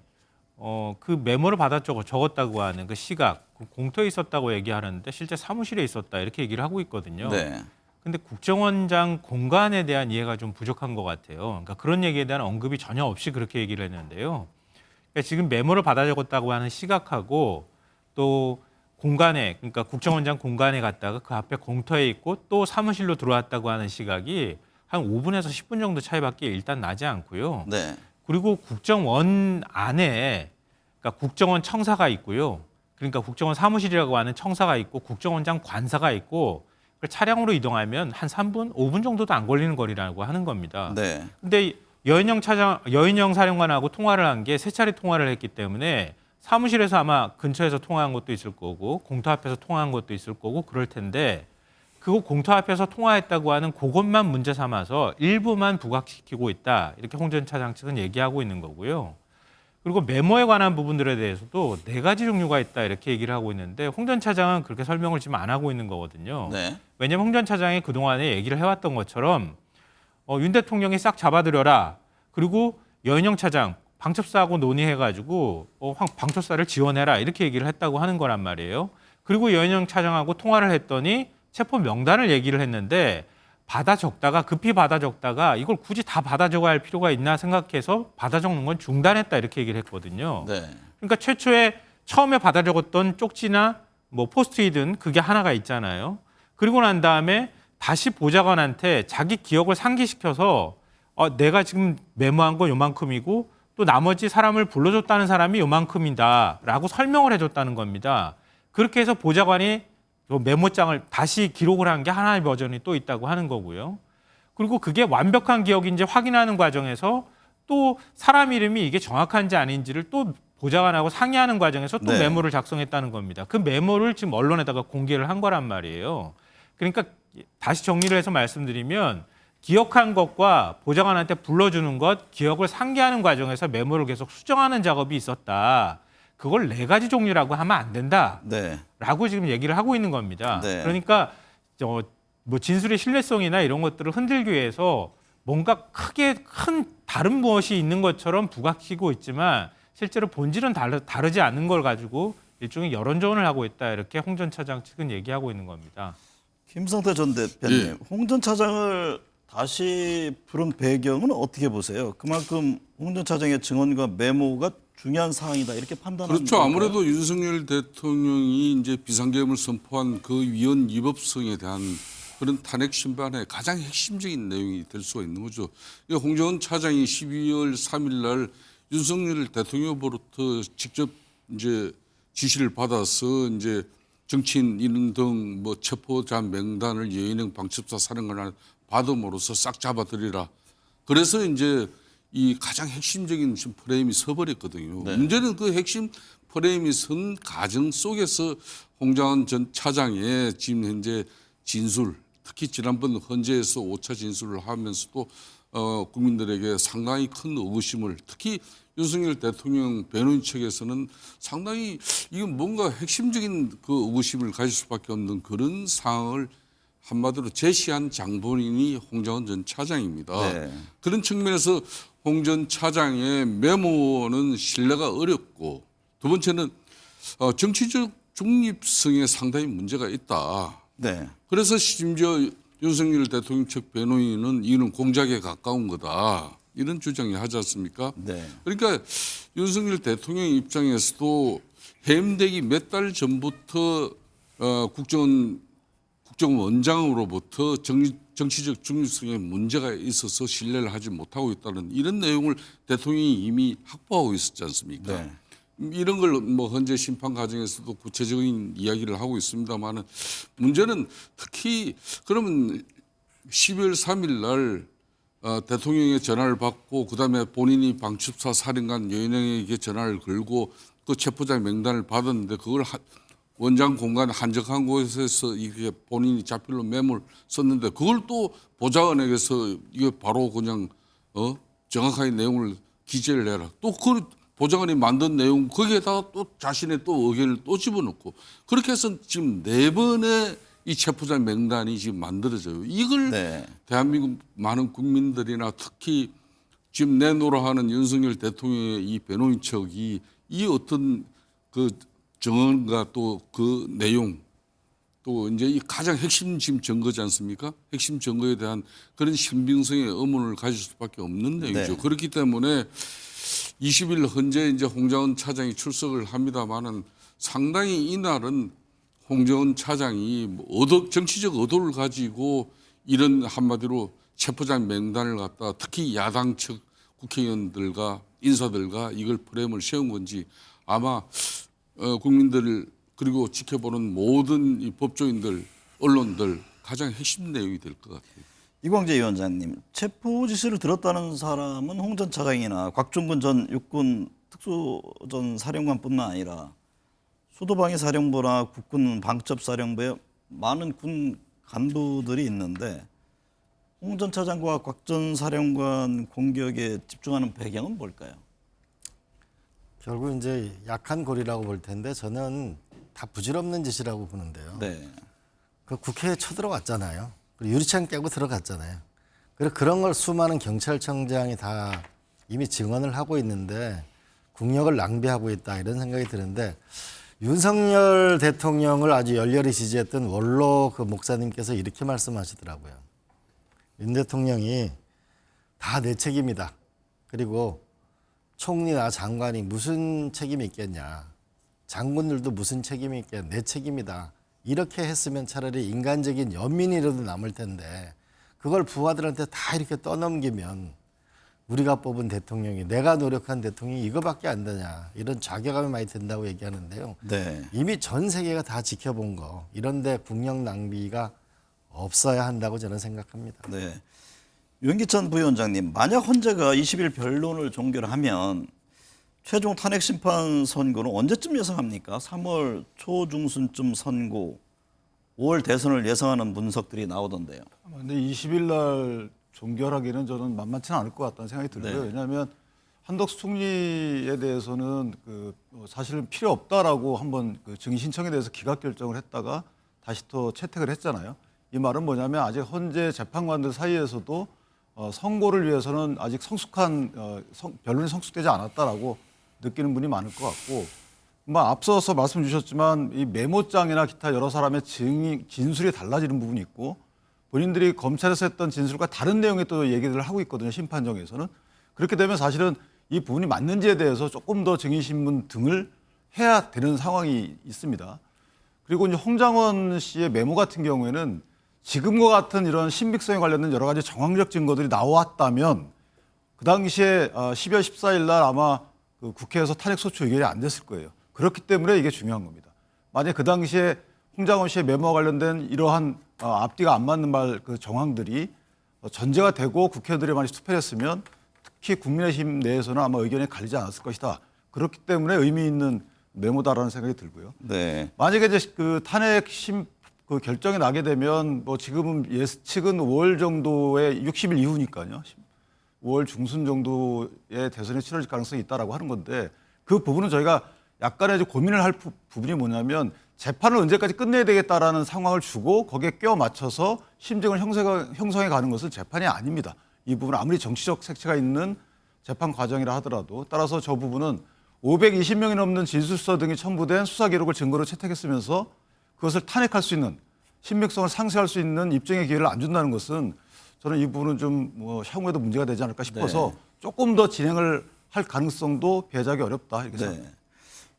그 메모를 받아 적었다고 하는 그 시각, 공터에 있었다고 얘기하는데 실제 사무실에 있었다 이렇게 얘기를 하고 있거든요. 네. 근데 국정원장 공간에 대한 이해가 좀 부족한 것 같아요. 그러니까 그런 얘기에 대한 언급이 전혀 없이 그렇게 얘기를 했는데요. 그러니까 지금 메모를 받아 적었다고 하는 시각하고 또 공간에, 그러니까 국정원장 공간에 갔다가 그 앞에 공터에 있고 또 사무실로 들어왔다고 하는 시각이 한 5분에서 10분 정도 차이밖에 일단 나지 않고요. 네. 그리고 국정원 안에 그러니까 국정원 청사가 있고요. 그러니까 국정원 사무실이라고 하는 청사가 있고 국정원장 관사가 있고 차량으로 이동하면 한 3분, 5분 정도도 안 걸리는 거리라고 하는 겁니다. 네. 근데 여인영 사령관하고 통화를 한 게 3차례 통화를 했기 때문에 사무실에서 아마 근처에서 통화한 것도 있을 거고 공터 앞에서 통화한 것도 있을 거고 그럴 텐데 그거 공터 앞에서 통화했다고 하는 그것만 문제 삼아서 일부만 부각시키고 있다. 이렇게 홍 전 차장 측은 얘기하고 있는 거고요. 그리고 메모에 관한 부분들에 대해서도 4가지 종류가 있다 이렇게 얘기를 하고 있는데 홍 전 차장은 그렇게 설명을 지금 안 하고 있는 거거든요. 네. 왜냐하면 홍 전 차장이 그동안에 얘기를 해왔던 것처럼 윤 대통령이 싹 잡아들여라. 그리고 여인영 차장 방첩사하고 논의해가지고 방첩사를 지원해라 이렇게 얘기를 했다고 하는 거란 말이에요. 그리고 여인영 차장하고 통화를 했더니 체포 명단을 얘기를 했는데 급히 받아 적다가 이걸 굳이 다 받아 적어야 할 필요가 있나 생각해서 받아 적는 건 중단했다 이렇게 얘기를 했거든요. 네. 그러니까 처음에 받아 적었던 쪽지나 뭐 포스트잇은 그게 하나가 있잖아요. 그리고 난 다음에 다시 보좌관한테 자기 기억을 상기시켜서 내가 지금 메모한 건 요만큼이고 또 나머지 사람을 불러줬다는 사람이 요만큼이다라고 설명을 해줬다는 겁니다. 그렇게 해서 보좌관이 메모장을 다시 기록을 한 게 하나의 버전이 또 있다고 하는 거고요. 그리고 그게 완벽한 기억인지 확인하는 과정에서 또 사람 이름이 이게 정확한지 아닌지를 또 보좌관하고 상의하는 과정에서 또 네. 메모를 작성했다는 겁니다. 그 메모를 지금 언론에다가 공개를 한 거란 말이에요. 그러니까 다시 정리를 해서 말씀드리면 기억한 것과 보좌관한테 불러주는 것, 기억을 상기하는 과정에서 메모를 계속 수정하는 작업이 있었다. 그걸 4가지 종류라고 하면 안 된다. 네. 라고 지금 얘기를 하고 있는 겁니다. 네. 그러니까 뭐 진술의 신뢰성이나 이런 것들을 흔들기 위해서 뭔가 크게 큰 다른 무엇이 있는 것처럼 부각시키고 있지만 실제로 본질은 다르지 않는 걸 가지고 일종의 여론전을 하고 있다. 이렇게 홍 전 차장 측은 얘기하고 있는 겁니다. 김성태 전 대표님, 예. 홍 전 차장을 다시 부른 배경은 어떻게 보세요? 그만큼 홍 전 차장의 증언과 메모가 중요한 사항이다 이렇게 판단하는 그렇죠. 건가요? 아무래도 윤석열 대통령이 이제 비상계엄을 선포한 그 위헌 위법성에 대한 그런 탄핵 심판의 가장 핵심적인 내용이 될 수가 있는 거죠. 홍정은 차장이 12월 3일 날 윤석열 대통령으로부터 직접 이제 지시를 받아서 이제 정치인 이런 등 뭐 체포자 명단을 여인영 방첩사 사령관을 받음으로써 싹 잡아들이라. 그래서 이제 이 가장 핵심적인 지금 프레임이 서버렸거든요. 네. 문제는 그 핵심 프레임이 선 과정 속에서 홍장원 전 차장의 지금 현재 진술, 특히 지난번 헌재에서 5차 진술을 하면서도 국민들에게 상당히 큰 의구심을, 특히 윤석열 대통령 변호인 측에서는 상당히 이건 뭔가 핵심적인 그 의구심을 가질 수밖에 없는 그런 상황을 한마디로 제시한 장본인이 홍장원 전 차장입니다. 네. 그런 측면에서 홍 전 차장의 메모는 신뢰가 어렵고, 두 번째는 정치적 중립성에 상당히 문제가 있다. 네. 그래서 심지어 윤석열 대통령 측 변호인은 이는 공작에 가까운 거다. 이런 주장이 하지 않습니까? 네. 그러니까 윤석열 대통령 입장에서도 해임되기 몇 달 전부터 국정원장으로부터 정치적 중립성에 문제가 있어서 신뢰를 하지 못하고 있다는 이런 내용을 대통령이 이미 확보하고 있었지 않습니까? 네. 이런 걸 뭐 헌재 심판 과정에서도 구체적인 이야기를 하고 있습니다만은 문제는 특히 그러면 12월 3일 날 대통령의 전화를 받고 그다음에 본인이 방첩사 사령관 여인영에게 전화를 걸고 그 체포자 명단을 받았는데 그걸 원장 공간 한적한 곳에서 이게 본인이 자필로 메모를 썼는데 그걸 또 보좌관에게서 이게 바로 그냥 정확하게 내용을 기재를 해라. 또 그 보좌관이 만든 내용 거기에다가 또 자신의 또 의견을 또 집어넣고 그렇게 해서 지금 4번의 이 체포자 명단이 지금 만들어져요. 이걸 네. 대한민국 많은 국민들이나 특히 지금 내놓으라 하는 윤석열 대통령의 이 변호인 측이 이 어떤 그 정언과 또 그 내용 또 이제 이 가장 핵심 지금 증거지 않습니까? 핵심 증거에 대한 그런 신빙성의 의문을 가질 수밖에 없는 내용이죠. 네. 그렇기 때문에 20일 헌재 이제 홍장원 차장이 출석을 합니다만은 상당히 이날은 홍정은 차장이 정치적 의도를 가지고 이런 한마디로 체포자 명단을 갖다 특히 야당 측 국회의원들과 인사들과 이걸 프레임을 세운 건지 아마 국민들 그리고 지켜보는 모든 이 법조인들, 언론들 가장 핵심 내용이 될 것 같아요. 이광재 위원장님, 체포 지시를 들었다는 사람은 홍 전 차장이나 곽종근 전 육군 특수전 사령관뿐만 아니라 수도방위 사령부나 국군 방첩사령부에 많은 군 간부들이 있는데 홍 전 차장과 곽 전 사령관 공격에 집중하는 배경은 뭘까요? 결국 이제 약한 고리라고 볼 텐데 저는 다 부질없는 짓이라고 보는데요. 네. 그 국회에 쳐들어왔잖아요. 그리고 유리창 깨고 들어갔잖아요. 그리고 그런 걸 수많은 경찰청장이 다 이미 증언을 하고 있는데 국력을 낭비하고 있다 이런 생각이 드는데 윤석열 대통령을 아주 열렬히 지지했던 원로 그 목사님께서 이렇게 말씀하시더라고요. 윤 대통령이 다 내 책임이다. 그리고 총리나 장관이 무슨 책임이 있겠냐. 장군들도 무슨 책임이 있겠냐. 내 책임이다. 이렇게 했으면 차라리 인간적인 연민이라도 남을 텐데 그걸 부하들한테 다 이렇게 떠넘기면 우리가 뽑은 대통령이 내가 노력한 대통령이 이거밖에 안 되냐. 이런 자괴감이 많이 든다고 얘기하는데요. 네. 이미 전 세계가 다 지켜본 거. 이런데 국력 낭비가 없어야 한다고 저는 생각합니다. 네. 윤기찬 부위원장님, 만약 헌재가 20일 변론을 종결하면 최종 탄핵 심판 선고는 언제쯤 예상합니까? 3월 초중순쯤 선고, 5월 대선을 예상하는 분석들이 나오던데요. 근데 20일 날 종결하기는 저는 만만치는 않을 것 같다는 생각이 들고요. 네. 왜냐하면 한덕수 총리에 대해서는 사실은 필요 없다라고 한번 그 증인 신청에 대해서 기각 결정을 했다가 다시 또 채택을 했잖아요. 이 말은 뭐냐면 아직 헌재 재판관들 사이에서도 선고를 위해서는 아직 성숙한 변론이 성숙되지 않았다라고 느끼는 분이 많을 것 같고, 앞서서 말씀 주셨지만 이 메모장이나 기타 여러 사람의 진술이 달라지는 부분이 있고 본인들이 검찰에서 했던 진술과 다른 내용의 또 얘기들을 하고 있거든요. 심판정에서는. 그렇게 되면 사실은 이 부분이 맞는지에 대해서 조금 더 증인신문 등을 해야 되는 상황이 있습니다. 그리고 이제 홍장원 씨의 메모 같은 경우에는 지금과 같은 이런 신빙성에 관련된 여러 가지 정황적 증거들이 나왔다면 그 당시에 12월 14일 날 아마 그 국회에서 탄핵소추 의결이 안 됐을 거예요. 그렇기 때문에 이게 중요한 겁니다. 만약 그 당시에 홍장원 씨의 메모와 관련된 이러한 앞뒤가 안 맞는 그 정황들이 전제가 되고 국회의원들이 많이 투표를 했으면 특히 국민의힘 내에서는 아마 의견이 갈리지 않았을 것이다. 그렇기 때문에 의미 있는 메모다라는 생각이 들고요. 네. 만약에 이제 그 탄핵 그 결정이 나게 되면 지금은 예측은 5월 정도의 60일 이후니까요. 5월 중순 정도의 대선이 치러질 가능성이 있다라고 하는 건데 그 부분은 저희가 약간의 이제 고민을 할 부분이 뭐냐면 재판을 언제까지 끝내야 되겠다라는 상황을 주고 거기에 껴 맞춰서 심증을 형성해 가는 것은 재판이 아닙니다. 이 부분은 아무리 정치적 색채가 있는 재판 과정이라 하더라도 따라서 저 부분은 520명이 넘는 진술서 등이 첨부된 수사 기록을 증거로 채택했으면서 그것을 탄핵할 수 있는 신빙성을 상쇄할 수 있는 입증의 기회를 안 준다는 것은 저는 이 부분은 좀 향후에도 문제가 되지 않을까 싶어서 네. 조금 더 진행을 할 가능성도 배제하기 어렵다 이렇게 생각합니다. 네.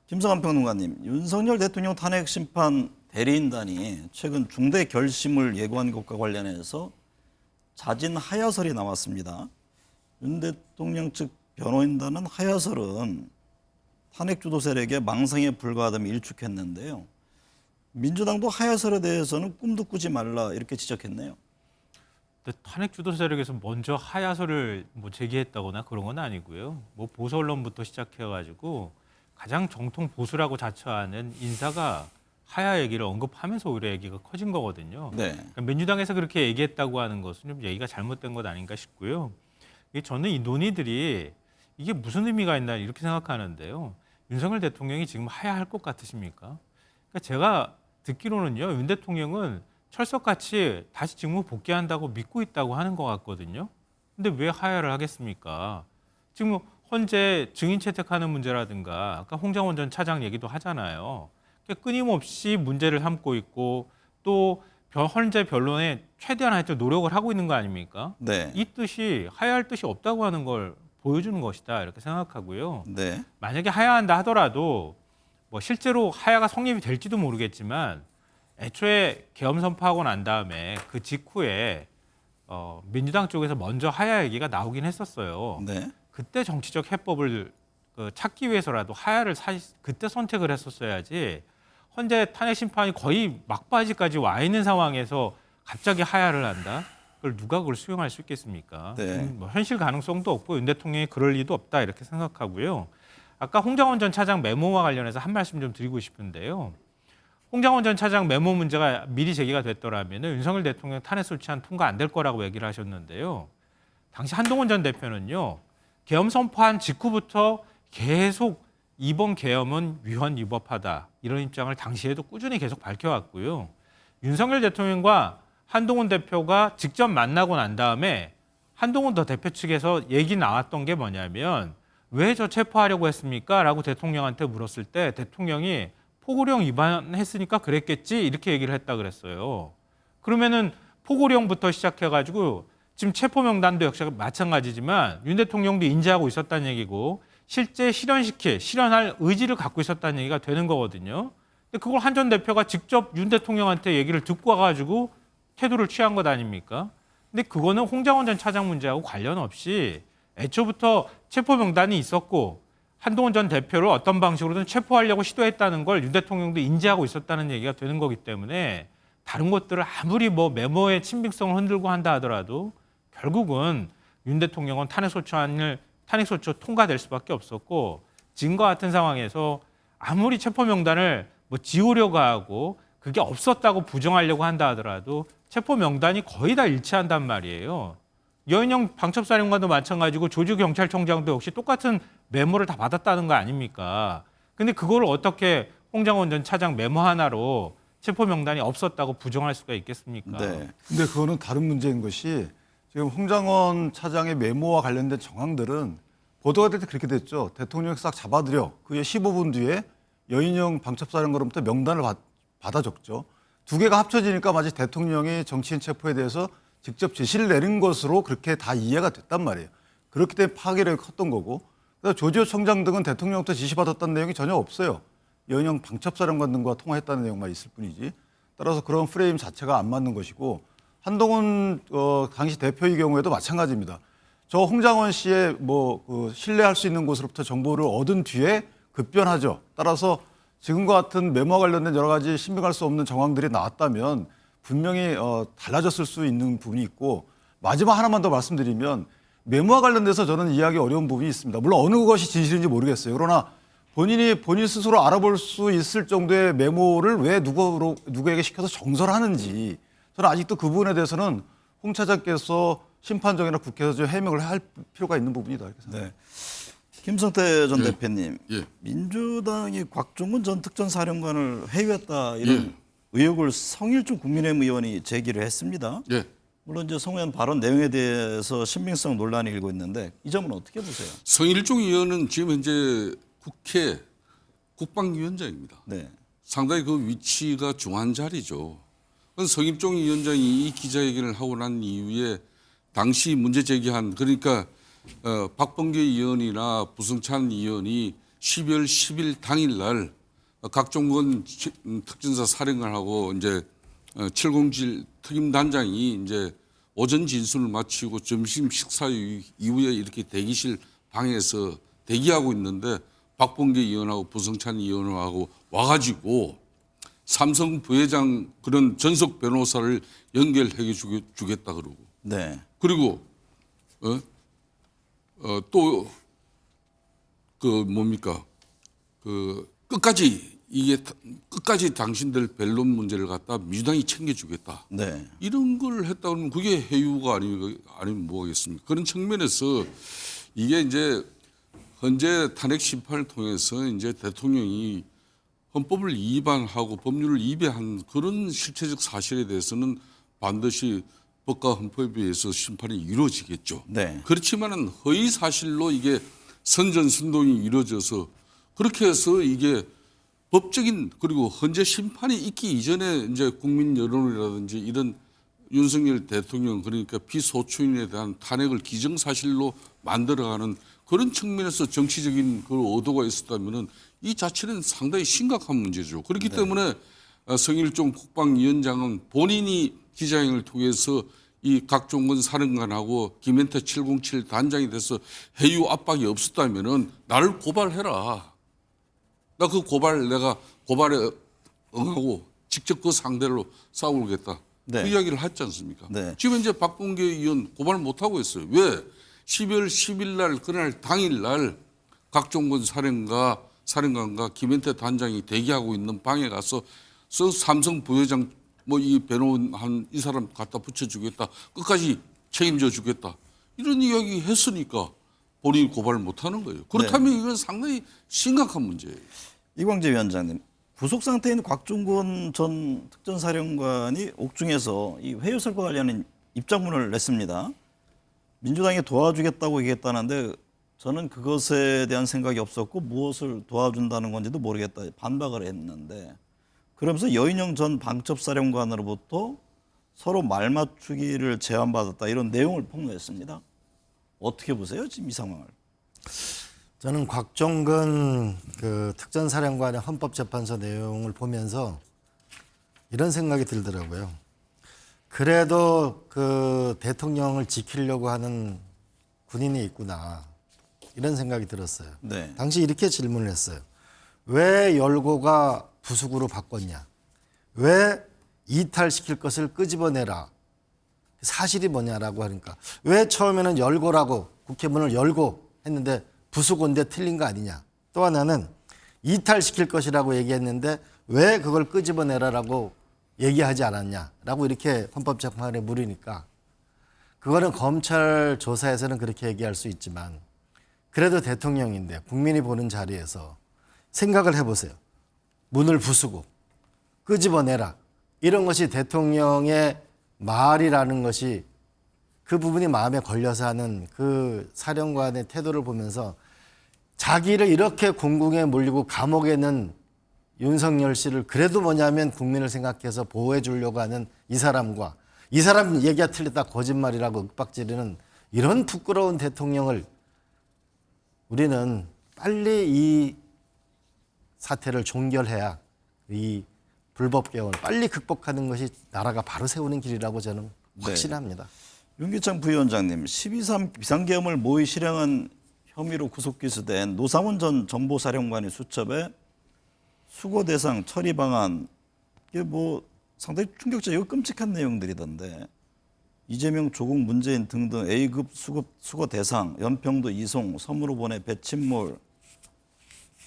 김성환 평론가님, 윤석열 대통령 탄핵 심판 대리인단이 최근 중대 결심을 예고한 것과 관련해서 자진 하야설이 나왔습니다. 윤 대통령 측 변호인단은 하야설은 탄핵 주도 세력의 망상에 불과하다며 일축했는데요. 민주당도 하야설에 대해서는 꿈도 꾸지 말라 이렇게 지적했네요. 근데 탄핵 주도 세력에서 먼저 하야설을 제기했다거나 그런 건 아니고요. 보수 언론부터 시작해가지고 가장 정통 보수라고 자처하는 인사가 하야 얘기를 언급하면서 오히려 얘기가 커진 거거든요. 네. 그러니까 민주당에서 그렇게 얘기했다고 하는 것은 좀 얘기가 잘못된 것 아닌가 싶고요. 저는 이 논의들이 이게 무슨 의미가 있나 이렇게 생각하는데요. 윤석열 대통령이 지금 하야할 것 같으십니까? 그러니까 제가 듣기로는요, 윤 대통령은 철석같이 다시 직무 복귀한다고 믿고 있다고 하는 것 같거든요. 근데 왜 하야를 하겠습니까? 지금 헌재 증인 채택하는 문제라든가 아까 홍장원 전 차장 얘기도 하잖아요. 그러니까 끊임없이 문제를 삼고 있고 또 헌재 변론에 최대한 하여튼 노력을 하고 있는 거 아닙니까? 네. 이 뜻이 하야할 뜻이 없다고 하는 걸 보여주는 것이다 이렇게 생각하고요. 네. 만약에 하야한다 하더라도 실제로 하야가 성립이 될지도 모르겠지만 애초에 계엄 선포하고 난 다음에 그 직후에 민주당 쪽에서 먼저 하야 얘기가 나오긴 했었어요. 네. 그때 정치적 해법을 찾기 위해서라도 하야를 그때 선택을 했었어야지. 현재 탄핵 심판이 거의 막바지까지 와 있는 상황에서 갑자기 하야를 한다? 그걸 누가 그걸 수용할 수 있겠습니까? 네. 뭐 현실 가능성도 없고 윤 대통령이 그럴 리도 없다 이렇게 생각하고요. 아까 홍장원 전 차장 메모와 관련해서 한 말씀 좀 드리고 싶은데요. 홍장원 전 차장 메모 문제가 미리 제기가 됐더라면 윤석열 대통령 탄핵 소추안 통과 안 될 거라고 얘기를 하셨는데요. 당시 한동훈 전 대표는요. 계엄 선포한 직후부터 계속 이번 계엄은 위헌 위법하다 이런 입장을 당시에도 꾸준히 계속 밝혀왔고요. 윤석열 대통령과 한동훈 대표가 직접 만나고 난 다음에 한동훈 대표 측에서 얘기 나왔던 게 뭐냐면 왜 저 체포하려고 했습니까? 라고 대통령한테 물었을 때 대통령이 포고령 위반했으니까 그랬겠지 이렇게 얘기를 했다 그랬어요. 그러면은 포고령부터 시작해가지고 지금 체포 명단도 역시 마찬가지지만 윤 대통령도 인지하고 있었다는 얘기고 실제 실현할 의지를 갖고 있었다는 얘기가 되는 거거든요. 근데 그걸 한 전 대표가 직접 윤 대통령한테 얘기를 듣고 와가지고 태도를 취한 것 아닙니까? 근데 그거는 홍장원 전 차장 문제하고 관련 없이 애초부터 체포 명단이 있었고 한동훈 전 대표를 어떤 방식으로든 체포하려고 시도했다는 걸 윤 대통령도 인지하고 있었다는 얘기가 되는 거기 때문에 다른 것들을 아무리 뭐 메모의 친밀성을 흔들고 한다 하더라도 결국은 윤 대통령은 탄핵소추 통과될 수밖에 없었고 지금과 같은 상황에서 아무리 체포 명단을 뭐 지우려고 하고 그게 없었다고 부정하려고 한다 하더라도 체포 명단이 거의 다 일치한단 말이에요. 여인영 방첩사령관도 마찬가지고 조주 경찰청장도 역시 똑같은 메모를 다 받았다는 거 아닙니까? 근데 그걸 어떻게 홍장원 전 차장 메모 하나로 체포 명단이 없었다고 부정할 수가 있겠습니까? 네. 근데 그거는 다른 문제인 것이 지금 홍장원 차장의 메모와 관련된 정황들은 보도가 될 때 그렇게 됐죠. 대통령이 싹 잡아들여 그의 15분 뒤에 여인영 방첩사령관으로부터 명단을 받아 적죠. 두 개가 합쳐지니까 마치 대통령이 정치인 체포에 대해서 직접 지시를 내린 것으로 그렇게 다 이해가 됐단 말이에요. 그렇기 때문에 파괴력이 컸던 거고 그래서 조지호 청장 등은 대통령부터 지시받았다는 내용이 전혀 없어요. 여인영 방첩사령관 등과 통화했다는 내용만 있을 뿐이지 따라서 그런 프레임 자체가 안 맞는 것이고 한동훈 당시 대표의 경우에도 마찬가지입니다. 저 홍장원 씨의 신뢰할 수 있는 곳으로부터 정보를 얻은 뒤에 급변하죠. 따라서 지금과 같은 메모와 관련된 여러 가지 신빙할 수 없는 정황들이 나왔다면 분명히 달라졌을 수 있는 부분이 있고 마지막 하나만 더 말씀드리면 메모와 관련돼서 저는 이해하기 어려운 부분이 있습니다. 물론 어느 것이 진실인지 모르겠어요. 그러나 본인 스스로 알아볼 수 있을 정도의 메모를 왜 누구에게 시켜서 정설하는지 저는 아직도 그 부분에 대해서는 홍 차장께서 심판정이나 국회에서 좀 해명을 할 필요가 있는 부분이다 이렇게 생각합니다. 네. 김성태 전 예. 대표님, 예. 민주당이 곽종근 전 특전사령관을 해유했다 이런 예. 의혹을 성일종 국민의힘 의원이 제기를 했습니다. 예. 물론 이제 성 의원 발언 내용에 대해서 신빙성 논란이 일고 있는데 이 점은 어떻게 보세요? 성일종 의원은 지금 현재 국회 국방위원장입니다. 네. 상당히 그 위치가 중요한 자리죠. 성일종 위원장이 이 기자회견을 하고 난 이후에 당시 문제 제기한 그러니까 박범계 의원이나 부승찬 의원이 12월 10일 당일날 각종건 특전사 사령관하고 이제 707 특임단장이 이제 오전 진술을 마치고 점심 식사 이후에 이렇게 대기실 방에서 대기하고 있는데 박범계 의원하고 부승찬 의원하고 와가지고 삼성 부회장 그런 전속 변호사를 연결해 주겠다 그러고 네. 그리고 또 그 뭡니까 그 끝까지 당신들 변론 문제를 갖다 민주당이 챙겨주겠다. 네. 이런 걸 했다 그러면 그게 해유가 아니면 뭐겠습니까? 그런 측면에서 이게 이제 현재 탄핵 심판을 통해서 이제 대통령이 헌법을 위반하고 법률을 위배한 그런 실체적 사실에 대해서는 반드시 법과 헌법에 의해서 심판이 이루어지겠죠. 네. 그렇지만은 허위 사실로 이게 선전선동이 이루어져서 그렇게 해서 이게 법적인 그리고 현재 심판이 있기 이전에 이제 국민 여론이라든지 이런 윤석열 대통령 그러니까 피소추인에 대한 탄핵을 기정사실로 만들어가는 그런 측면에서 정치적인 그 의도가 있었다면은 이 자체는 상당히 심각한 문제죠. 그렇기 때문에 성일종 국방위원장은 본인이 기자회견을 통해서 이 각종원 사령관하고 김현태 707 단장이 돼서 해유 압박이 없었다면은 나를 고발해라. 나 그 내가 고발에 응하고 직접 그 상대로 싸우겠다. 네. 그 이야기를 했지 않습니까? 네. 지금 이제 박범계 의원 고발 못 하고 있어요. 왜? 12월 10일 날 그날 당일 날 각종원 사령관과 김현태 단장이 대기하고 있는 방에 가서 삼성 부회장 뭐 이 변호인 한 이 사람 갖다 붙여주겠다. 끝까지 책임져 주겠다. 이런 이야기 했으니까 본인이 고발을 못 하는 거예요. 그렇다면 이건 상당히 심각한 문제예요. 이광재 위원장님, 구속 상태인 곽종건 전 특전사령관이 옥중에서 이 회유설과 관련한 입장문을 냈습니다. 민주당이 도와주겠다고 얘기했다는데 저는 그것에 대한 생각이 없었고 무엇을 도와준다는 건지도 모르겠다 반박을 했는데, 그러면서 여인영 전 방첩사령관으로부터 서로 말맞추기를 제안받았다 이런 내용을 폭로했습니다. 어떻게 보세요 지금 이 상황을? 저는 곽종근 그 특전사령관의 헌법재판소 내용을 보면서 이런 생각이 들더라고요. 그래도 그 대통령을 지키려고 하는 군인이 있구나 이런 생각이 들었어요. 네. 당시 이렇게 질문을 했어요. 왜 열고가 부숙으로 바꿨냐? 왜 이탈시킬 것을 끄집어내라? 사실이 뭐냐라고 하니까 왜 처음에는 열고라고 국회문을 열고 했는데 부수고인데 틀린 거 아니냐. 또 하나는 이탈시킬 것이라고 얘기했는데 왜 그걸 끄집어내라라고 얘기하지 않았냐라고 이렇게 헌법재판관에 물으니까 그거는 검찰 조사에서는 그렇게 얘기할 수 있지만 그래도 대통령인데 국민이 보는 자리에서 생각을 해보세요. 문을 부수고 끄집어내라. 이런 것이 대통령의 말이라는 것이 그 부분이 마음에 걸려서 하는 그 사령관의 태도를 보면서 자기를 이렇게 공궁에 몰리고 감옥에 넣은 윤석열 씨를 그래도 뭐냐면 국민을 생각해서 보호해 주려고 하는 이 사람과 이 사람 얘기가 틀렸다 거짓말이라고 윽박지르는 이런 부끄러운 대통령을 우리는 빨리 이 사태를 종결해야 이 불법 개헌을 빨리 극복하는 것이 나라가 바로 세우는 길이라고 저는 확신합니다. 윤기창 부위원장님, 12.3 비상계엄을 모의 실행한 혐의로 구속 기소된 노상원 전 정보사령관의 수첩에 수거 대상 처리 방안, 이게 뭐 상당히 충격적이고 끔찍한 내용들이던데 이재명, 조국, 문재인 등등 A급 수거 대상, 연평도 이송, 섬으로 보내 배침몰,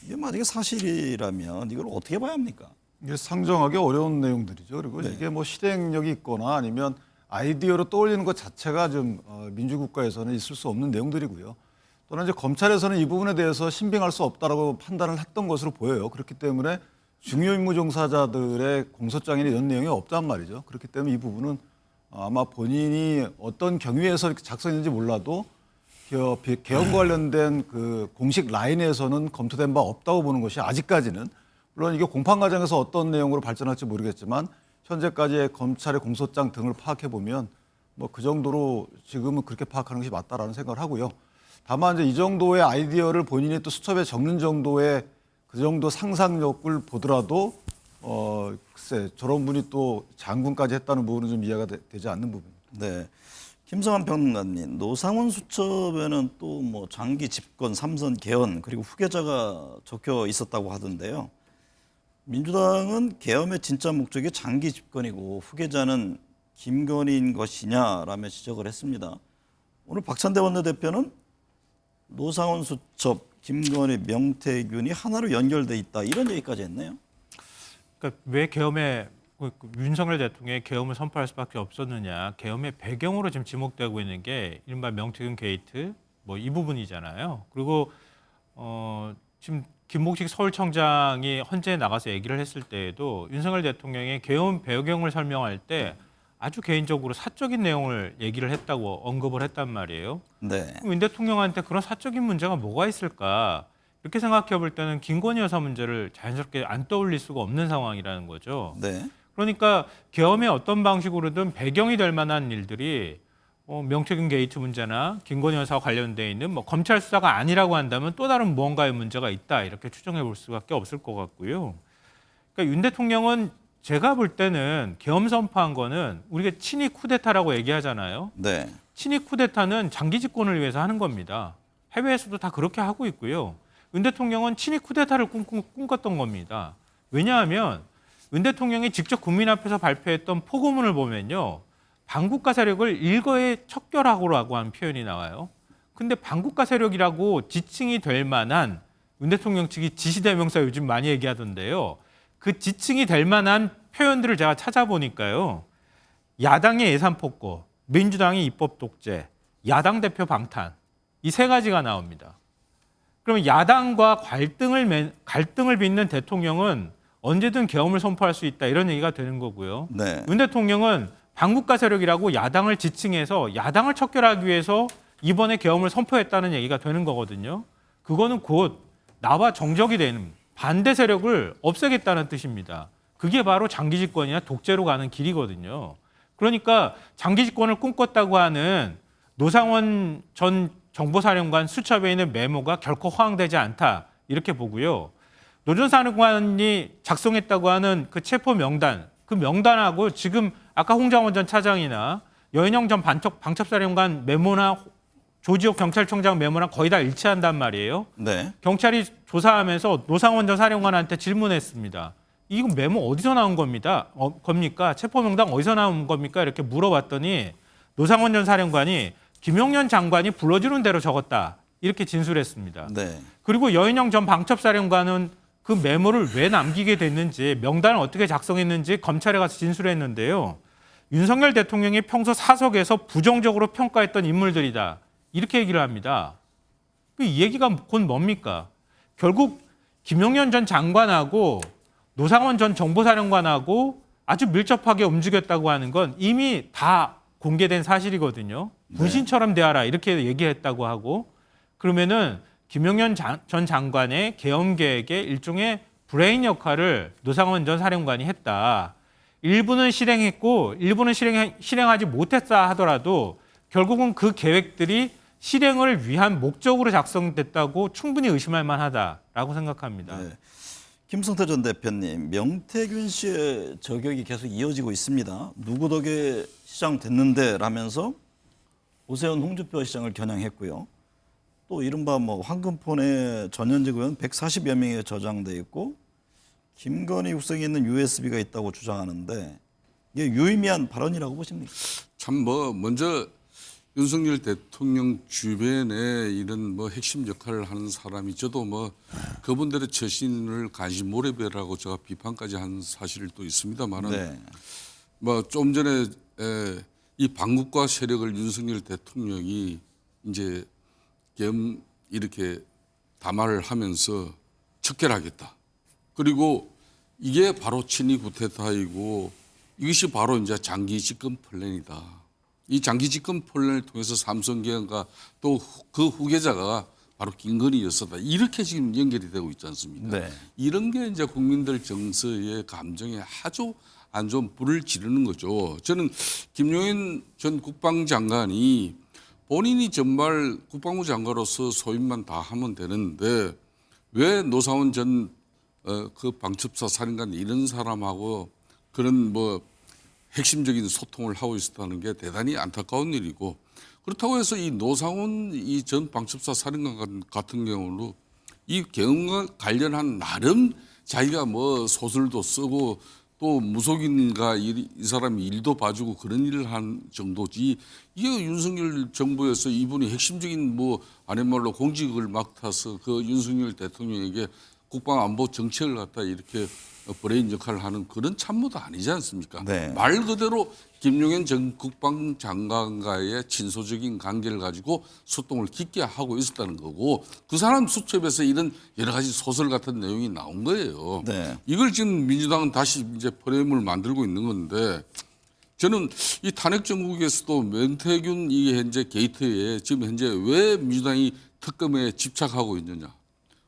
이게 만약에 사실이라면 이걸 어떻게 봐야 합니까? 이게 상정하기 어려운 내용들이죠. 그리고 이게 뭐 실행력이 있거나 아니면 아이디어로 떠올리는 것 자체가 좀 민주국가에서는 있을 수 없는 내용들이고요. 또는 이제 검찰에서는 이 부분에 대해서 신빙할 수 없다라고 판단을 했던 것으로 보여요. 그렇기 때문에 중요 임무 종사자들의 공소장에는 이런 내용이 없단 말이죠. 그렇기 때문에 이 부분은 아마 본인이 어떤 경위에서 이렇게 작성했는지 몰라도 개헌과 관련된 그 공식 라인에서는 검토된 바 없다고 보는 것이 아직까지는, 물론 이게 공판 과정에서 어떤 내용으로 발전할지 모르겠지만 현재까지의 검찰의 공소장 등을 파악해 보면 뭐 그 정도로 지금은 그렇게 파악하는 것이 맞다라는 생각을 하고요. 다만 이제 이 정도의 아이디어를 본인이 또 수첩에 적는 정도의 그 정도 상상력을 보더라도 글쎄 저런 분이 또 장군까지 했다는 부분은 좀 이해가 되지 않는 부분입니다. 네. 김성환 평론가님, 노상원 수첩에는 또 뭐 장기 집권, 삼선 개헌 그리고 후계자가 적혀 있었다고 하던데요. 민주당은 계엄의 진짜 목적이 장기 집권이고 후계자는 김건희인 것이냐라며 지적을 했습니다. 오늘 박찬대 원내대표는 노상원 수첩, 김건희, 명태균이 하나로 연결돼 있다 이런 얘기까지 했네요. 그러니까 왜 계엄에 윤석열 대통령이 계엄을 선포할 수밖에 없었느냐, 계엄의 배경으로 지금 지목되고 있는 게 이른바 명태균 게이트 뭐 이 부분이잖아요. 그리고 지금 김봉식 서울청장이 헌재에 나가서 얘기를 했을 때에도 윤석열 대통령의 계엄 배경을 설명할 때 아주 개인적으로 사적인 내용을 얘기를 했다고 언급을 했단 말이에요. 네. 그럼 윤 대통령한테 그런 사적인 문제가 뭐가 있을까? 이렇게 생각해 볼 때는 김건희 여사 문제를 자연스럽게 안 떠올릴 수가 없는 상황이라는 거죠. 네. 그러니까 계엄의 어떤 방식으로든 배경이 될 만한 일들이 명태균 게이트 문제나 김건희 여사와 관련돼 있는 뭐 검찰 수사가 아니라고 한다면 또 다른 무언가의 문제가 있다 이렇게 추정해 볼 수밖에 없을 것 같고요. 그러니까 윤 대통령은 제가 볼 때는 계엄 선포한 거는 우리가 친위 쿠데타라고 얘기하잖아요. 네. 친위 쿠데타는 장기 집권을 위해서 하는 겁니다. 해외에서도 다 그렇게 하고 있고요. 은 대통령은 친위 쿠데타를 꿈꿨던 겁니다. 왜냐하면 은 대통령이 직접 국민 앞에서 발표했던 포고문을 보면요. 반국가 세력을 일거에 척결하고라고 하는 표현이 나와요. 근데 반국가 세력이라고 지칭이 될 만한 은 대통령 측이 지시대명사 요즘 많이 얘기하던데요. 그 지칭이 될 만한 표현들을 제가 찾아보니까요. 야당의 예산 폭거, 민주당의 입법 독재, 야당 대표 방탄 이 세 가지가 나옵니다. 그러면 야당과 갈등을 빚는 대통령은 언제든 계엄을 선포할 수 있다 이런 얘기가 되는 거고요. 네. 은 대통령은 반국가 세력이라고 야당을 지칭해서 야당을 척결하기 위해서 이번에 계엄을 선포했다는 얘기가 되는 거거든요. 그거는 곧 나와 정적이 되는 반대 세력을 없애겠다는 뜻입니다. 그게 바로 장기 집권이나 독재로 가는 길이거든요. 그러니까 장기 집권을 꿈꿨다고 하는 노상원 전 정보사령관 수첩에 있는 메모가 결코 허황되지 않다 이렇게 보고요. 노 전 사령관이 작성했다고 하는 그 체포 명단, 그 명단하고 지금 아까 홍장원 전 차장이나 여인영 전 방첩사령관 메모나 조지옥 경찰청장 메모랑 거의 다 일치한단 말이에요. 네. 경찰이 조사하면서 노상원 전 사령관한테 질문했습니다. 이거 메모 어디서 나온 겁니까? 체포 명단 어디서 나온 겁니까? 이렇게 물어봤더니 노상원 전 사령관이 김용년 장관이 불러주는 대로 적었다. 이렇게 진술했습니다. 네. 그리고 여인영 전 방첩사령관은 그 메모를 왜 남기게 됐는지, 명단을 어떻게 작성했는지 검찰에 가서 진술했는데요. 윤석열 대통령이 평소 사석에서 부정적으로 평가했던 인물들이다. 이렇게 얘기를 합니다. 이 얘기가 곧 뭡니까? 결국 김용년 전 장관하고 노상원 전 정보사령관하고 아주 밀접하게 움직였다고 하는 건 이미 다 공개된 사실이거든요. 분신처럼 대하라 이렇게 얘기했다고 하고, 그러면은 김용년 전 장관의 계엄 계획의 일종의 브레인 역할을 노상원 전 사령관이 했다. 일부는 실행했고 일부는 실행하지 못했다 하더라도 결국은 그 계획들이 실행을 위한 목적으로 작성됐다고 충분히 의심할 만하다라고 생각합니다. 네. 김성태 전 대표님, 명태균 씨의 저격이 계속 이어지고 있습니다. 누구 덕에 시장 됐는데 라면서 오세훈 홍준표 시장을 겨냥했고요. 또 이른바 황금폰에 전현직 의원 140여 명이 저장돼 있고 김건희 육성에 있는 USB가 있다고 주장하는데 이게 유의미한 발언이라고 보십니까? 참 먼저 윤석열 대통령 주변에 이런 핵심 역할을 하는 사람이 저도 그분들의 처신을 간시 모래배라고 제가 비판까지 한 사실이 또 있습니다만은 네. 좀 전에 이 반국가 세력을 윤석열 대통령이 이제 겸 이렇게 담화를 하면서 척결하겠다. 그리고 이게 바로 친위 쿠데타이고 이것이 바로 이제 장기 집권 플랜이다. 이 장기 집권 플랜을 통해서 삼성계엄과 또 그 후계자가 바로 김건희였었다. 이렇게 지금 연결이 되고 있지 않습니까? 네. 이런 게 이제 국민들 정서의 감정에 아주 안 좋은 불을 지르는 거죠. 저는 김용현 전 국방장관이 본인이 정말 국방부 장관으로서 소임만 다 하면 되는데 왜 노상원 전 그 방첩사 사령관 이런 사람하고 그런 핵심적인 소통을 하고 있었다는 게 대단히 안타까운 일이고, 그렇다고 해서 이 노상원 이 전 방첩사 사령관 같은 경우는 이 계엄과 관련한 나름 자기가 소설도 쓰고 또 무속인가 이 사람이 일도 봐주고 그런 일을 한 정도지, 이게 윤석열 정부에서 이분이 핵심적인 아닌 말로 공직을 맡아서 그 윤석열 대통령에게 국방안보 정책을 갖다 이렇게 브레인 역할을 하는 그런 참모도 아니지 않습니까? 네. 말 그대로 김용현 전 국방장관과의 친소적인 관계를 가지고 소통을 깊게 하고 있었다는 거고, 그 사람 수첩에서 이런 여러 가지 소설 같은 내용이 나온 거예요. 네. 이걸 지금 민주당은 다시 이제 프레임을 만들고 있는 건데, 저는 이 탄핵 정국에서도 명태균 이 현재 게이트에 지금 현재 왜 민주당이 특검에 집착하고 있느냐.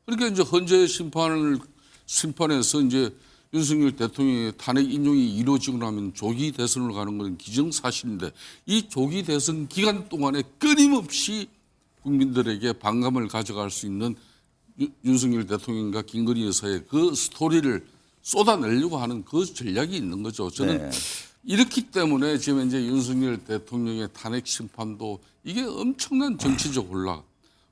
그러니까 이제 헌재 심판에서 이제 윤석열 대통령의 탄핵 인용이 이루어지고 나면 조기 대선으로 가는 것은 기정사실인데, 이 조기 대선 기간 동안에 끊임없이 국민들에게 반감을 가져갈 수 있는 윤석열 대통령과 김건희 여사의 그 스토리를 쏟아내려고 하는 그 전략이 있는 거죠. 저는 네. 이렇기 때문에 지금 이제 윤석열 대통령의 탄핵 심판도 이게 엄청난 정치적 혼란.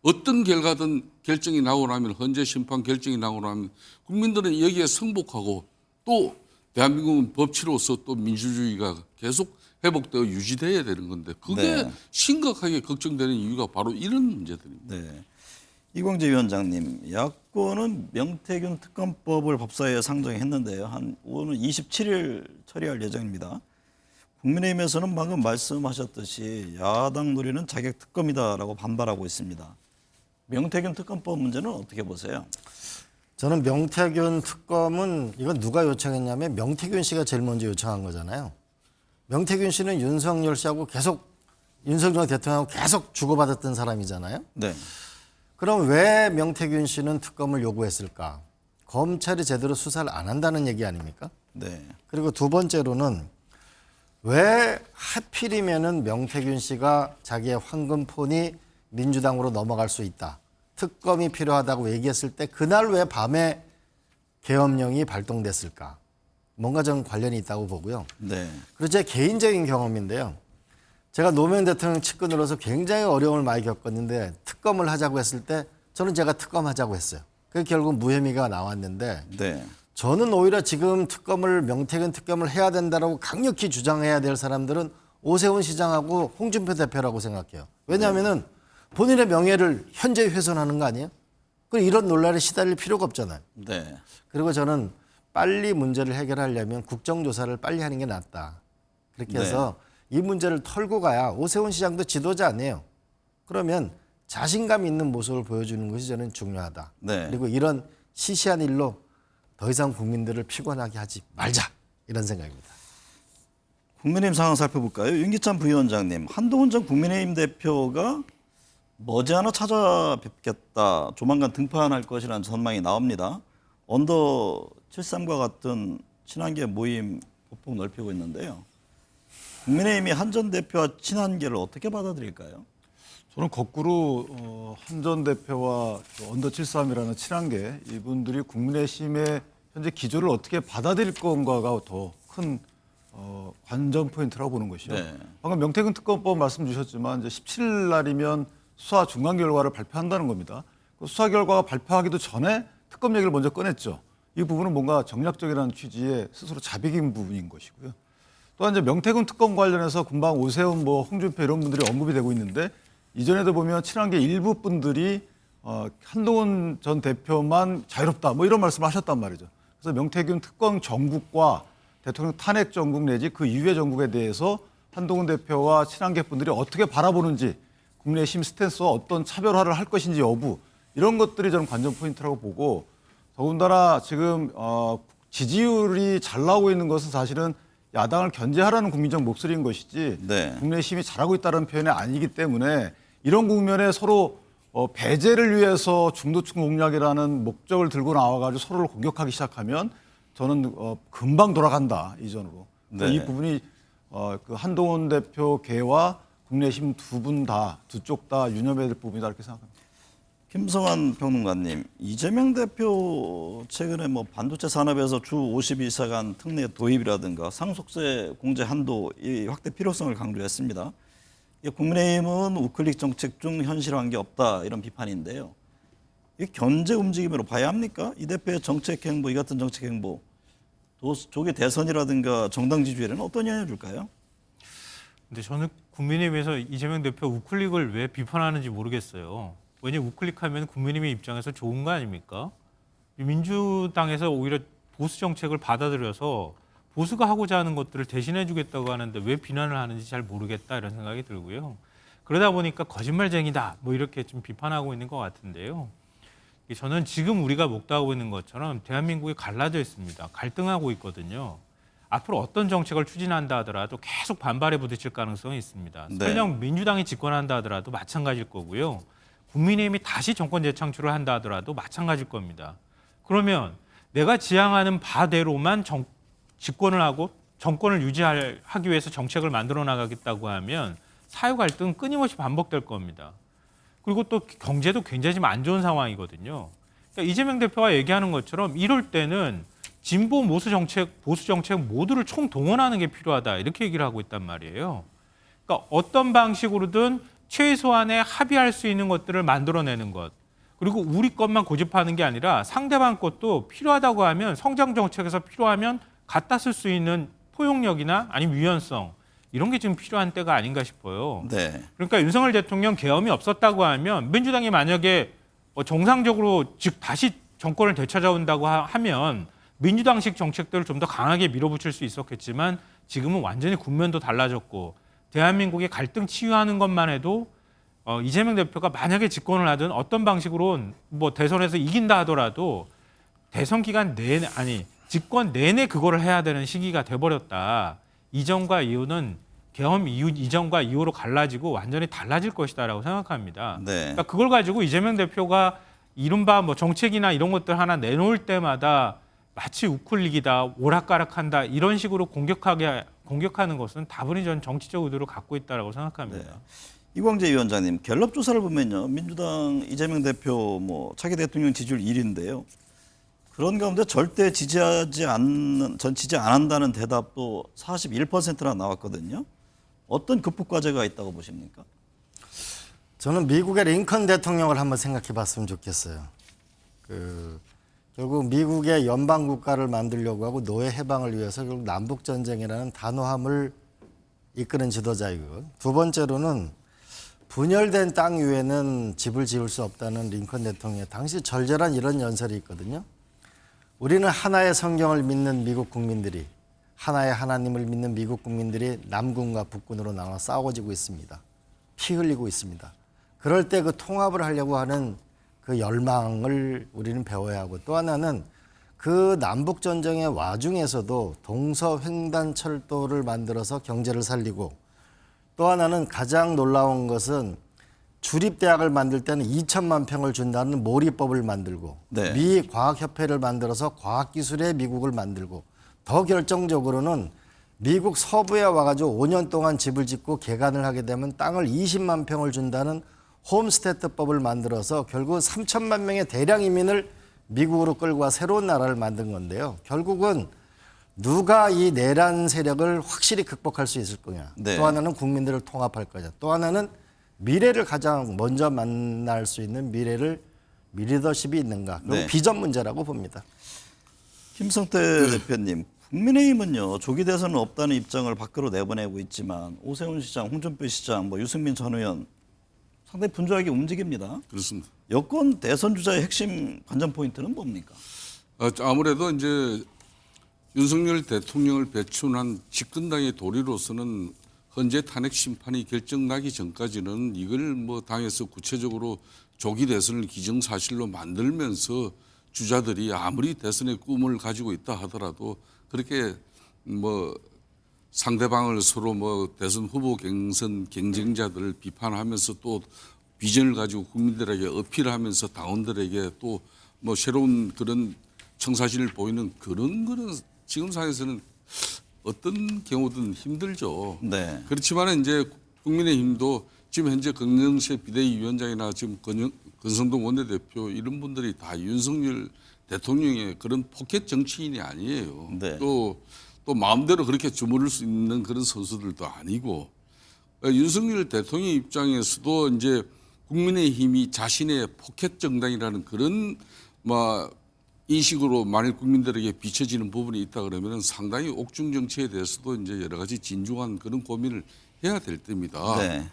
어떤 결정이 나고 나면 헌재 심판 결정이 나고 나면 국민들은 여기에 승복하고 또 대한민국은 법치로서 또 민주주의가 계속 회복되어 유지돼야 되는 건데 그게 네. 심각하게 걱정되는 이유가 바로 이런 문제들입니다. 네. 이광재 위원장님, 야권은 명태균 특검법을 법사위에 상정했는데요. 한 오늘 27일 처리할 예정입니다. 국민의힘에서는 방금 말씀하셨듯이 야당 노리는 자객 특검이다라고 반발하고 있습니다. 명태균 특검법 문제는 어떻게 보세요? 저는 명태균 특검은 이건 누가 요청했냐면 명태균 씨가 제일 먼저 요청한 거잖아요. 명태균 씨는 윤석열 씨하고 계속 윤석열 대통령하고 계속 주고받았던 사람이잖아요. 네. 그럼 왜 명태균 씨는 특검을 요구했을까? 검찰이 제대로 수사를 안 한다는 얘기 아닙니까? 네. 그리고 두 번째로는 왜 하필이면은 명태균 씨가 자기의 황금폰이 민주당으로 넘어갈 수 있다. 특검이 필요하다고 얘기했을 때 그날 왜 밤에 계엄령이 발동됐을까? 뭔가 좀 관련이 있다고 보고요. 네. 그리고 제 개인적인 경험인데요. 제가 노무현 대통령 측근으로서 굉장히 어려움을 많이 겪었는데 특검을 하자고 했을 때 저는 제가 특검하자고 했어요. 그래서 결국 무혐의가 나왔는데 네. 저는 오히려 지금 명태균 특검을 해야 된다라고 강력히 주장해야 될 사람들은 오세훈 시장하고 홍준표 대표라고 생각해요. 왜냐하면은 본인의 명예를 현재 훼손하는 거 아니에요? 그리고 이런 논란에 시달릴 필요가 없잖아요. 네. 그리고 저는 빨리 문제를 해결하려면 국정조사를 빨리 하는 게 낫다. 그렇게 해서 이 문제를 털고 가야 오세훈 시장도 지도자 아니에요. 그러면 자신감 있는 모습을 보여주는 것이 저는 중요하다. 네. 그리고 이런 시시한 일로 더 이상 국민들을 피곤하게 하지 말자. 이런 생각입니다. 국민의힘 상황 살펴볼까요? 윤기찬 부위원장님, 한동훈 전 국민의힘 대표가 머지않아 찾아뵙겠다. 조만간 등판할 것이라는 전망이 나옵니다. 언더 73과 같은 친한계 모임 보폭 넓히고 있는데요. 국민의힘이 한 전 대표와 친한계를 어떻게 받아들일까요? 저는 거꾸로 한 전 대표와 언더 73이라는 친한계 이분들이 국민의힘의 현재 기조를 어떻게 받아들일 건가가 더 큰 관전 포인트라고 보는 것이요. 네. 방금 명태균 특검법 말씀 주셨지만 이제 17일 날이면 수사 중간 결과를 발표한다는 겁니다. 그 수사 결과가 발표하기도 전에 특검 얘기를 먼저 꺼냈죠. 이 부분은 뭔가 정략적이라는 취지의 스스로 자백인 부분인 것이고요. 또한 이제 명태균 특검 관련해서 금방 오세훈, 홍준표 이런 분들이 언급이 되고 있는데 이전에도 보면 친한계 일부 분들이 한동훈 전 대표만 자유롭다 이런 말씀을 하셨단 말이죠. 그래서 명태균 특검 정국과 대통령 탄핵 정국 내지 그 이후의 정국에 대해서 한동훈 대표와 친한계 분들이 어떻게 바라보는지 국민의힘 스탠스와 어떤 차별화를 할 것인지 여부 이런 것들이 저는 관전 포인트라고 보고 더군다나 지금 지지율이 잘 나오고 있는 것은 사실은 야당을 견제하라는 국민적 목소리인 것이지 네. 국민의힘이 잘하고 있다는 표현이 아니기 때문에 이런 국면에 서로 배제를 위해서 중도층 공략이라는 목적을 들고 나와가지고 서로를 공격하기 시작하면 저는 금방 돌아간다 이전으로. 네. 이 부분이 그 한동훈 대표 계와 국민의힘 두 쪽 다 유념해야 될 부분이다 이렇게 생각합니다. 김성환 평론가님, 이재명 대표 최근에 반도체 산업에서 주 52시간 특례 도입이라든가 상속세 공제 한도 이 확대 필요성을 강조했습니다. 국민의힘은 우클릭 정책 중 현실화한 게 없다 이런 비판인데요. 이 견제 움직임으로 봐야 합니까? 이 대표의 정책 행보, 이 같은 정책 행보, 조기 대선이라든가 정당 지지율에는 어떤 영향을 줄까요? 근데 저는 국민의힘에서 이재명 대표 우클릭을 왜 비판하는지 모르겠어요. 왜냐면 우클릭하면 국민의힘 입장에서 좋은 거 아닙니까? 민주당에서 오히려 보수 정책을 받아들여서 보수가 하고자 하는 것들을 대신해 주겠다고 하는데 왜 비난을 하는지 잘 모르겠다 이런 생각이 들고요. 그러다 보니까 거짓말쟁이다 이렇게 좀 비판하고 있는 것 같은데요. 저는 지금 우리가 목도하고 있는 것처럼 대한민국이 갈라져 있습니다. 갈등하고 있거든요. 앞으로 어떤 정책을 추진한다 하더라도 계속 반발에 부딪힐 가능성이 있습니다. 네. 설령 민주당이 집권한다 하더라도 마찬가지일 거고요. 국민의힘이 다시 정권 재창출을 한다 하더라도 마찬가지일 겁니다. 그러면 내가 지향하는 바대로만 집권을 하고 정권을 유지하기 위해서 정책을 만들어 나가겠다고 하면 사회 갈등은 끊임없이 반복될 겁니다. 그리고 또 경제도 굉장히 지금 안 좋은 상황이거든요. 그러니까 이재명 대표가 얘기하는 것처럼 이럴 때는 진보 보수 정책 모두를 총동원하는 게 필요하다 이렇게 얘기를 하고 있단 말이에요. 그러니까 어떤 방식으로든 최소한의 합의할 수 있는 것들을 만들어내는 것. 그리고 우리 것만 고집하는 게 아니라 상대방 것도 필요하다고 하면 성장 정책에서 필요하면 갖다 쓸 수 있는 포용력이나 아니면 유연성 이런 게 지금 필요한 때가 아닌가 싶어요. 네. 그러니까 윤석열 대통령 계엄이 없었다고 하면 민주당이 만약에 정상적으로 즉 다시 정권을 되찾아온다고 하면 민주당식 정책들을 좀 더 강하게 밀어붙일 수 있었겠지만 지금은 완전히 국면도 달라졌고 대한민국의 갈등 치유하는 것만 해도 이재명 대표가 만약에 집권을 하든 어떤 방식으로 뭐 대선에서 이긴다 하더라도 대선 기간 내내 집권 내내 그거를 해야 되는 시기가 돼버렸다. 이전과 이후는 계엄 이후 이전과 이후로 갈라지고 완전히 달라질 것이다라고 생각합니다. 네. 그러니까 그걸 가지고 이재명 대표가 이른바 뭐 정책이나 이런 것들 하나 내놓을 때마다 마치 우클릭이다, 오락가락한다 이런 식으로 공격하는 것은 다분히 전 정치적 의도를 갖고 있다라고 생각합니다. 네. 이광재 위원장님, 갤럽 조사를 보면요, 민주당 이재명 대표 뭐 차기 대통령 지지율 1위인데요. 그런 가운데 절대 지지 안 한다는 대답도 41%나 나왔거든요. 어떤 극복 과제가 있다고 보십니까? 저는 미국의 링컨 대통령을 한번 생각해 봤으면 좋겠어요. 결국 미국의 연방 국가를 만들려고 하고 노예 해방을 위해서 결국 남북 전쟁이라는 단호함을 이끄는 지도자이고, 두 번째로는 분열된 땅 위에는 집을 지을 수 없다는 링컨 대통령의 당시 절절한 이런 연설이 있거든요. 우리는 하나의 성경을 믿는 미국 국민들이, 하나의 하나님을 믿는 미국 국민들이 남군과 북군으로 나눠 싸워지고 있습니다. 피 흘리고 있습니다. 그럴 때 그 통합을 하려고 하는 그 열망을 우리는 배워야 하고, 또 하나는 그 남북 전쟁의 와중에서도 동서횡단철도를 만들어서 경제를 살리고, 또 하나는 가장 놀라운 것은 주립대학을 만들 때는 2천만 평을 준다는 모리법을 만들고, 네. 미 과학협회를 만들어서 과학기술의 미국을 만들고, 더 결정적으로는 미국 서부에 와가지고 5년 동안 집을 짓고 개간을 하게 되면 땅을 20만 평을 준다는 홈스테이트법을 만들어서 결국 3천만 명의 대량 이민을 미국으로 끌고 와 새로운 나라를 만든 건데요. 결국은 누가 이 내란 세력을 확실히 극복할 수 있을 거냐. 네. 또 하나는 국민들을 통합할 거냐. 또 하나는 미래를 가장 먼저 만날 수 있는 리더십이 있는가. 그리고 네. 비전 문제라고 봅니다. 김성태 대표님, 국민의힘은요, 조기 대선은 없다는 입장을 밖으로 내보내고 있지만 오세훈 시장, 홍준표 시장, 유승민 전 의원 상당히 분주하게 움직입니다. 그렇습니다. 여권 대선 주자의 핵심 관전 포인트는 뭡니까? 아무래도 이제 윤석열 대통령을 배출한 집권당의 도리로서는 현재 탄핵 심판이 결정나기 전까지는 이걸 뭐 당에서 구체적으로 조기 대선을 기정사실로 만들면서 주자들이 아무리 대선의 꿈을 가지고 있다 하더라도 그렇게 뭐 상대방을 서로 뭐 대선 후보 경쟁자들을 비판하면서 또 비전을 가지고 국민들에게 어필하면서 당원들에게 또 뭐 새로운 그런 청사진을 보이는 그런 거는 지금 상황에서는 어떤 경우든 힘들죠. 네. 그렇지만 이제 국민의힘도 지금 현재 권영세 비대위원장이나 지금 권성동 원내대표 이런 분들이 다 윤석열 대통령의 그런 포켓 정치인이 아니에요. 네. 또 마음대로 그렇게 주무를 수 있는 그런 선수들도 아니고, 윤석열 대통령 입장에서도 이제 국민의힘이 자신의 포켓 정당이라는 그런 인식으로 만일 국민들에게 비춰지는 부분이 있다 그러면 상당히 옥중 정치에 대해서도 이제 여러 가지 진중한 그런 고민을 해야 될 때입니다. 네.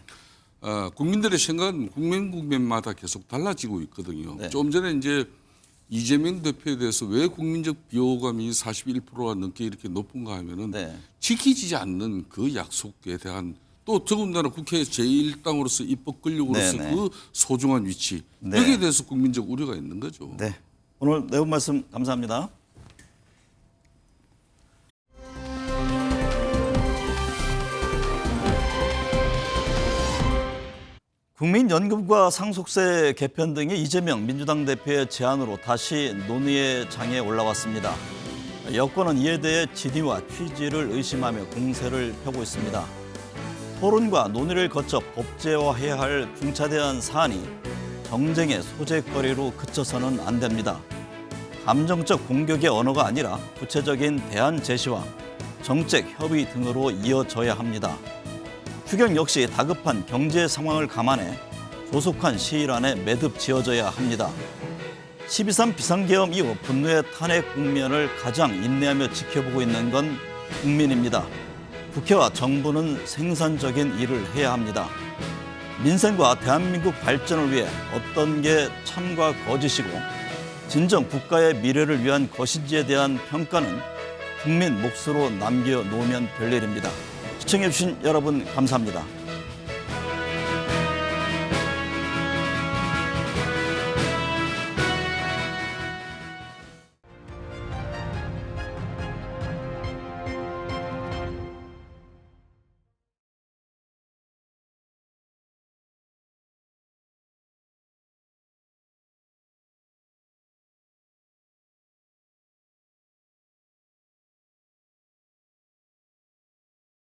국민들의 생각은 국면마다 계속 달라지고 있거든요. 네. 좀 전에 이제 이재명 대표에 대해서 왜 국민적 비호감이 41%가 넘게 이렇게 높은가 하면은 네. 지키지 않는 그 약속에 대한, 또 더군다나 국회 제1당으로서 입법 권력으로서 네네. 그 소중한 위치, 네. 여기에 대해서 국민적 우려가 있는 거죠. 네. 오늘 내용 말씀 감사합니다. 국민연금과 상속세 개편 등의 이재명 민주당 대표의 제안으로 다시 논의의 장에 올라왔습니다. 여권은 이에 대해 진위와 취지를 의심하며 공세를 펴고 있습니다. 토론과 논의를 거쳐 법제화해야 할 중차대한 사안이 정쟁의 소재거리로 그쳐서는 안 됩니다. 감정적 공격의 언어가 아니라 구체적인 대안 제시와 정책 협의 등으로 이어져야 합니다. 추경 역시 다급한 경제 상황을 감안해 조속한 시일 안에 매듭 지어져야 합니다. 12.3 비상계엄 이후 분노의 탄핵 국면을 가장 인내하며 지켜보고 있는 건 국민입니다. 국회와 정부는 생산적인 일을 해야 합니다. 민생과 대한민국 발전을 위해 어떤 게 참과 거짓이고 진정 국가의 미래를 위한 것인지에 대한 평가는 국민 몫으로 남겨놓으면 될 일입니다. 시청해주신 여러분 감사합니다.